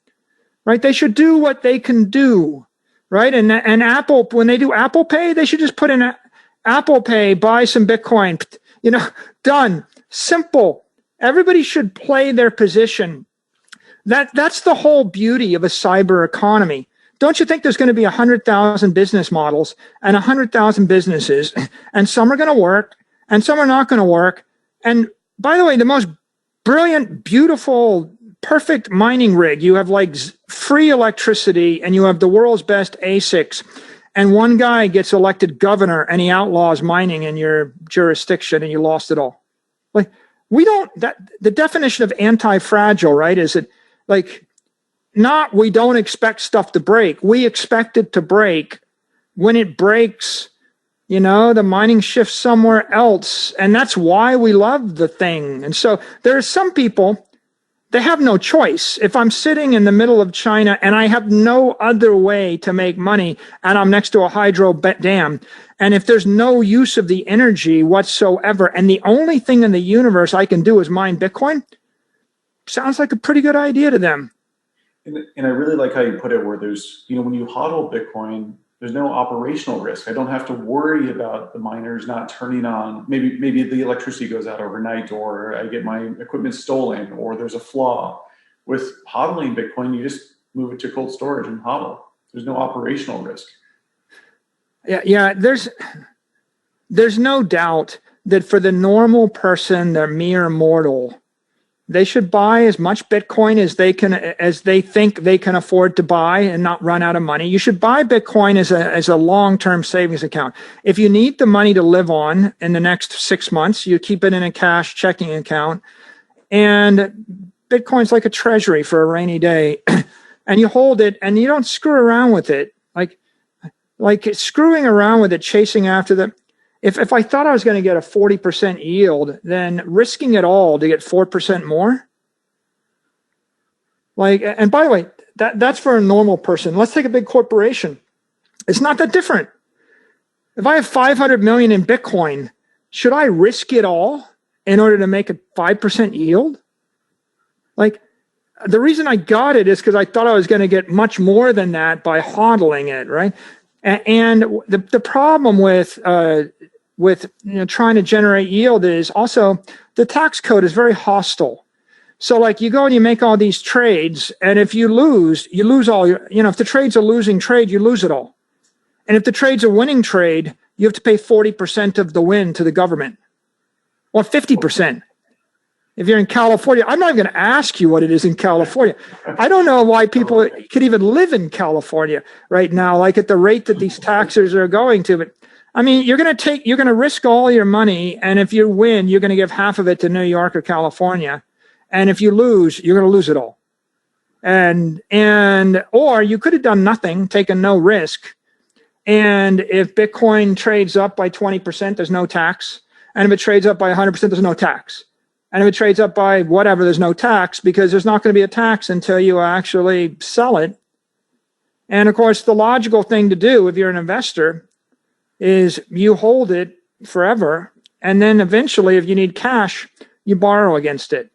right? They should do what they can do, right? And Apple, when they do Apple Pay, they should just put in Apple Pay, buy some Bitcoin, done, simple. Everybody should play their position. That's the whole beauty of a cyber economy. Don't you think there's going to be 100,000 business models and 100,000 businesses, and some are going to work and some are not going to work? And by the way, the most brilliant, beautiful, perfect mining rig, you have like free electricity and you have the world's best ASICs, and one guy gets elected governor and he outlaws mining in your jurisdiction and you lost it all. Like, the definition of anti-fragile, right, is it like, not we don't expect stuff to break. We expect it to break. When it breaks, the mining shifts somewhere else. And that's why we love the thing. And so there are some people, they have no choice. If I'm sitting in the middle of China and I have no other way to make money and I'm next to a hydro dam, and if there's no use of the energy whatsoever, and the only thing in the universe I can do is mine Bitcoin, sounds like a pretty good idea to them. And I really like how you put it, where there's, when you hodl Bitcoin, there's no operational risk. I don't have to worry about the miners not turning on. Maybe the electricity goes out overnight, or I get my equipment stolen, or there's a flaw. With hodling Bitcoin, you just move it to cold storage and hodl. There's no operational risk. Yeah. There's no doubt that for the normal person, the mere mortal, they should buy as much Bitcoin as they think they can afford to buy and not run out of money. You should buy Bitcoin as a long-term savings account. If you need the money to live on in the next 6 months, you keep it in a cash checking account. And Bitcoin's like a treasury for a rainy day. And you hold it and you don't screw around with it. Like screwing around with it, chasing after the... If I thought I was going to get a 40% yield, then risking it all to get 4% more. And by the way, that's for a normal person. Let's take a big corporation. It's not that different. If I have 500 million in Bitcoin, should I risk it all in order to make a 5% yield? The reason I got it is because I thought I was going to get much more than that by hodling it, right? And the problem with trying to generate yield is also the tax code is very hostile. So you go and you make all these trades, and if you lose all your, if the trade's a losing trade, you lose it all. And if the trade's a winning trade, you have to pay 40% of the win to the government, or 50%. If you're in California, I'm not even going to ask you what it is in California. I don't know why people could even live in California right now, at the rate that these taxes are going to. But I mean, you're going to risk all your money, and if you win, you're going to give half of it to New York or California. And if you lose, you're going to lose it all. Or you could have done nothing, taken no risk. And if Bitcoin trades up by 20%, there's no tax. And if it trades up by 100%, there's no tax. And if it trades up by whatever, there's no tax, because there's not going to be a tax until you actually sell it. And of course, the logical thing to do if you're an investor is you hold it forever. And then eventually, if you need cash, you borrow against it.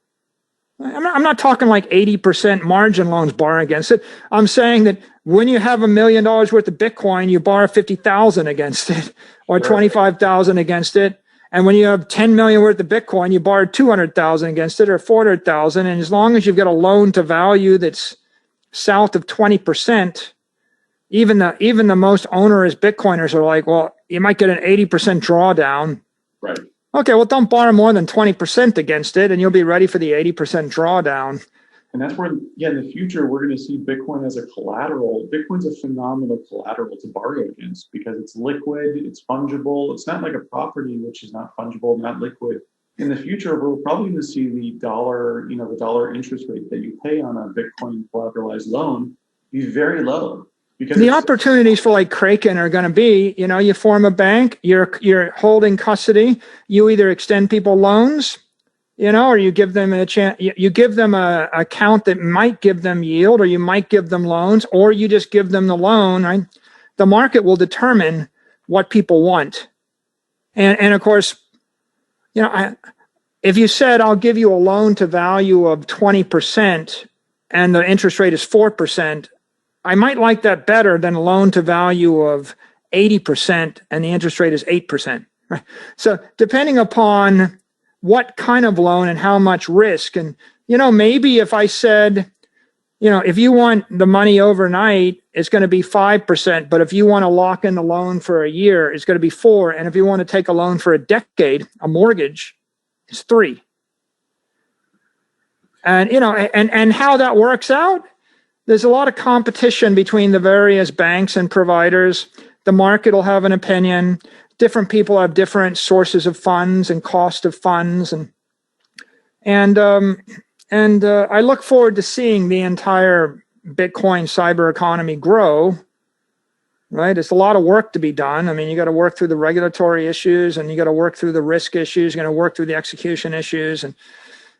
I'm not talking 80% margin loans borrow against it. I'm saying that when you have $1 million worth of Bitcoin, you borrow 50,000 against it or 25,000 against it. And when you have 10 million worth of Bitcoin, you borrowed 200,000 against it or 400,000. And as long as you've got a loan to value that's south of 20%, even the most onerous Bitcoiners are like, well, you might get an 80% drawdown. Right. Okay, well, don't borrow more than 20% against it, and you'll be ready for the 80% drawdown. And that's where, yeah, in the future, we're going to see Bitcoin as a collateral. Bitcoin's a phenomenal collateral to borrow against because it's liquid, it's fungible. It's not like a property, which is not fungible, not liquid. In the future, we're probably going to see the dollar interest rate that you pay on a Bitcoin collateralized loan be very low. Because the opportunities for like Kraken are going to be, you form a bank, you're holding custody, you either extend people loans, or you give them a chance, you give them a account that might give them yield, or you might give them loans, or you just give them the loan, right? The market will determine what people want. And of course, if you said, I'll give you a loan to value of 20% and the interest rate is 4%, I might like that better than a loan to value of 80% and the interest rate is 8%. Right? So depending upon what kind of loan and how much risk, and maybe if I said, if you want the money overnight, it's going to be 5%, but if you want to lock in the loan for a year, it's going to be 4%, and if you want to take a loan for a decade, a mortgage, it's 3%. And and how that works out, there's a lot of competition between the various banks and providers. The market will have an opinion. Different people have different sources of funds and cost of funds, and I look forward to seeing the entire Bitcoin cyber economy grow. Right, it's a lot of work to be done. I mean, you got to work through the regulatory issues, and you got to work through the risk issues. You're going to work through the execution issues,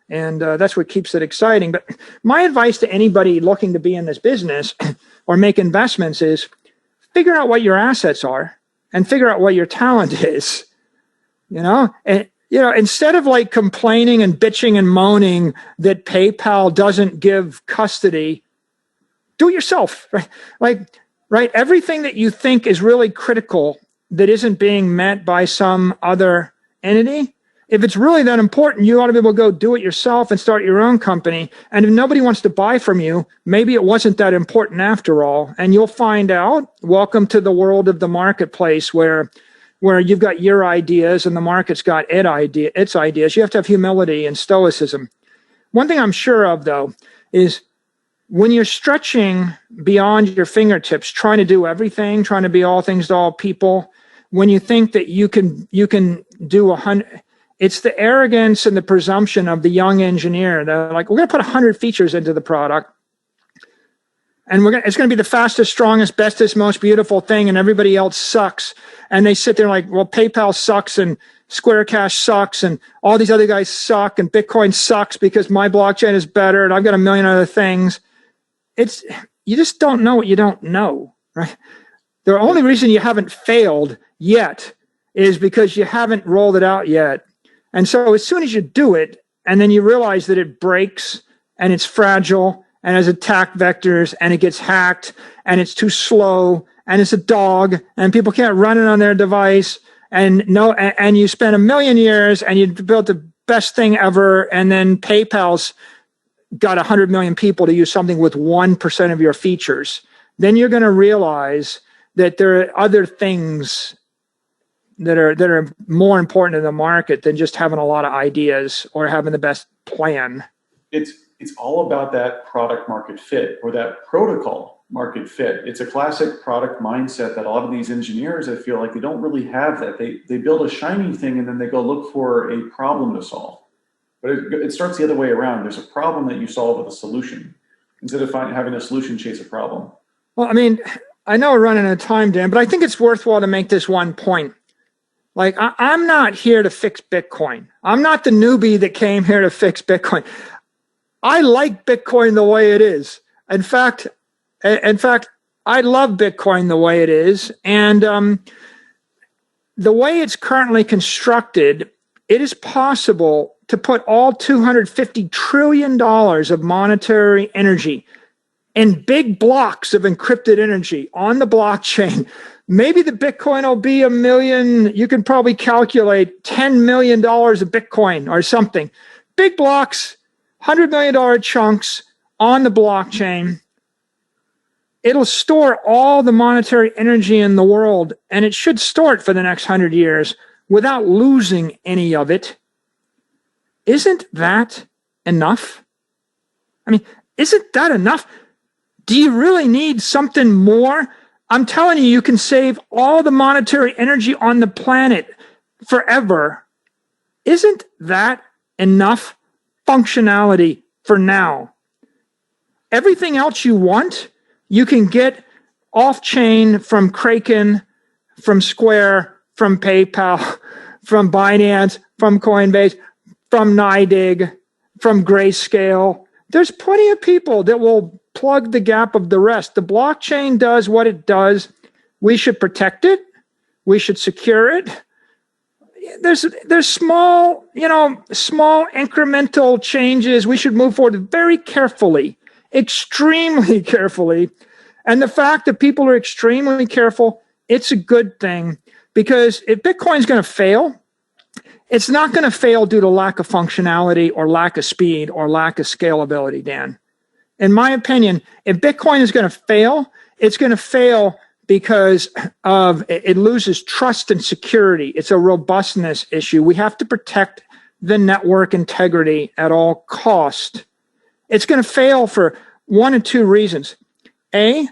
and that's what keeps it exciting. But my advice to anybody looking to be in this business or make investments is figure out what your assets are and figure out what your talent is, and, instead of like complaining and bitching and moaning that PayPal doesn't give custody, do it yourself, right? Right. Everything that you think is really critical that isn't being met by some other entity, if it's really that important, you ought to be able to go do it yourself and start your own company. And if nobody wants to buy from you, maybe it wasn't that important after all. And you'll find out. Welcome to the world of the marketplace where you've got your ideas and the market's got its ideas. You have to have humility and stoicism. One thing I'm sure of, though, is when you're stretching beyond your fingertips, trying to do everything, trying to be all things to all people, when you think that you can do 100, it's the arrogance and the presumption of the young engineer. They're like, we're going to put 100 features into the product, and it's going to be the fastest, strongest, bestest, most beautiful thing, and everybody else sucks. And they sit there like, well, PayPal sucks, and Square Cash sucks, and all these other guys suck, and Bitcoin sucks because my blockchain is better, and I've got a million other things. You just don't know what you don't know, right? The only reason you haven't failed yet is because you haven't rolled it out yet. And so as soon as you do it, and then you realize that it breaks, and it's fragile, and has attack vectors, and it gets hacked, and it's too slow, and it's a dog, and people can't run it on their device, and you spend 1 million years, and you built the best thing ever, and then PayPal's got 100 million people to use something with 1% of your features, then you're going to realize that there are other things that are more important in the market than just having a lot of ideas or having the best plan. It's all about that product market fit or that protocol market fit. It's a classic product mindset that a lot of these engineers, I feel like they don't really have that. They build a shiny thing and then they go look for a problem to solve. But it starts the other way around. There's a problem that you solve with a solution instead of having a solution chase a problem. Well, I mean, I know we're running out of time, Dan, but I think it's worthwhile to make this one point. Like, I'm not here to fix Bitcoin. I'm not the newbie that came here to fix Bitcoin. I like Bitcoin the way it is. In fact, I love Bitcoin the way it is. And the way it's currently constructed, it is possible to put all $250 trillion of monetary energy in big blocks of encrypted energy on the blockchain. Maybe the Bitcoin will be $1 million. You can probably calculate $10 million of Bitcoin or something. Big blocks, $100 million chunks on the blockchain. It'll store all the monetary energy in the world, and it should store it for the next 100 years without losing any of it. Isn't that enough? I mean, isn't that enough? Do you really need something more? I'm telling you, you can save all the monetary energy on the planet forever. Isn't that enough functionality for now? Everything else you want, you can get off-chain from Kraken, from Square, from PayPal, from Binance, from Coinbase, from NYDIG, from Grayscale. There's plenty of people that will plug the gap of the rest. The blockchain does what it does. We should protect it. We should secure it. There's small, small incremental changes. We should move forward very carefully, extremely carefully. And the fact that people are extremely careful, it's a good thing, because if Bitcoin's going to fail, it's not going to fail due to lack of functionality or lack of speed or lack of scalability, Dan. In my opinion, if Bitcoin is going to fail, it's going to fail because of it loses trust and security. It's a robustness issue. We have to protect the network integrity at all cost. It's going to fail for one of two reasons. A,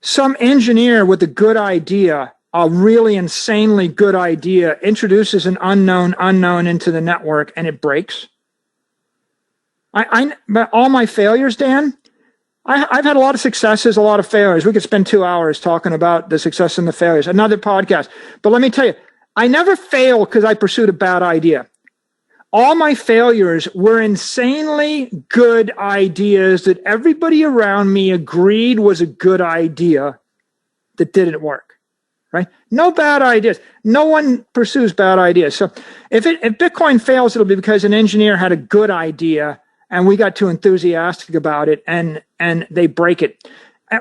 some engineer with a good idea, a really insanely good idea, introduces an unknown into the network and it breaks. But all my failures, Dan, I've had a lot of successes, a lot of failures. We could spend 2 hours talking about the success and the failures, another podcast. But let me tell you, I never failed because I pursued a bad idea. All my failures were insanely good ideas that everybody around me agreed was a good idea that didn't work, right? No bad ideas. No one pursues bad ideas. So if Bitcoin fails, it'll be because an engineer had a good idea and we got too enthusiastic about it and they break it.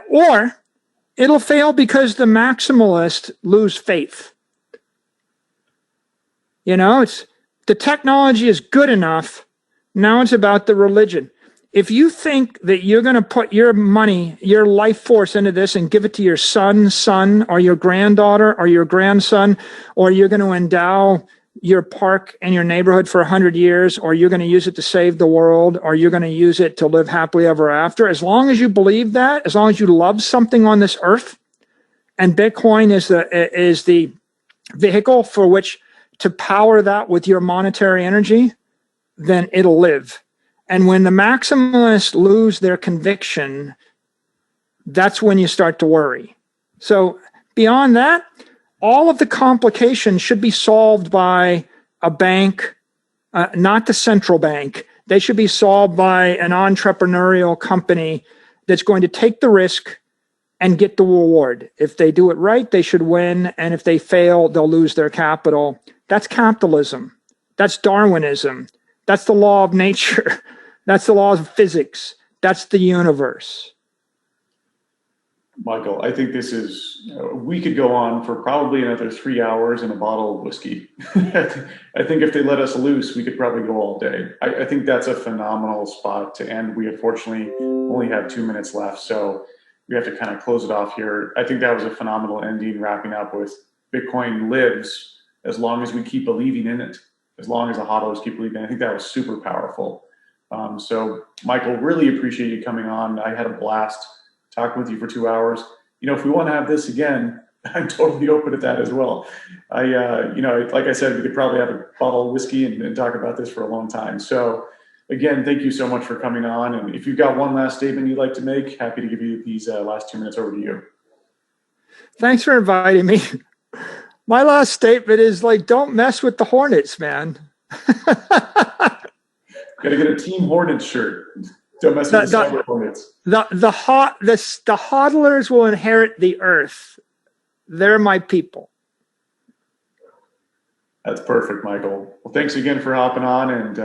Or it'll fail because the maximalists lose faith. It's the technology is good enough. Now it's about the religion. If you think that you're going to put your money, your life force into this and give it to your son, or your granddaughter, or your grandson, or you're going to endow your park in your neighborhood for 100 years, or you're going to use it to save the world, or you're going to use it to live happily ever after, as long as you believe that, as long as you love something on this earth, and Bitcoin is the vehicle for which to power that with your monetary energy, then it'll live. And when the maximalists lose their conviction, that's when you start to worry. So beyond that, all of the complications should be solved by a bank, not the central bank. They should be solved by an entrepreneurial company that's going to take the risk and get the reward. If they do it right, they should win. And if they fail, they'll lose their capital. That's capitalism. That's Darwinism. That's the law of nature. That's the laws of physics. That's the universe. Michael, I think this is, we could go on for probably another 3 hours and a bottle of whiskey. I think if they let us loose, we could probably go all day. I think that's a phenomenal spot to end. We unfortunately only have 2 minutes left, so we have to kind of close it off here. I think that was a phenomenal ending, wrapping up with Bitcoin lives as long as we keep believing in it, as long as the hodlers keep believing. I think that was super powerful. So Michael, really appreciate you coming on. I had a blast talking with you for 2 hours. If we want to have this again, I'm totally open to that as well. Like I said, we could probably have a bottle of whiskey and talk about this for a long time. So again, thank you so much for coming on. And if you've got one last statement you'd like to make, happy to give you these last 2 minutes over to you. Thanks for inviting me. My last statement is don't mess with the Hornets, man. Got to get a Team Hornets shirt. Don't mess with the Cyber Hornets. The hodlers will inherit the earth. They're my people. That's perfect, Michael. Well, thanks again for hopping on, and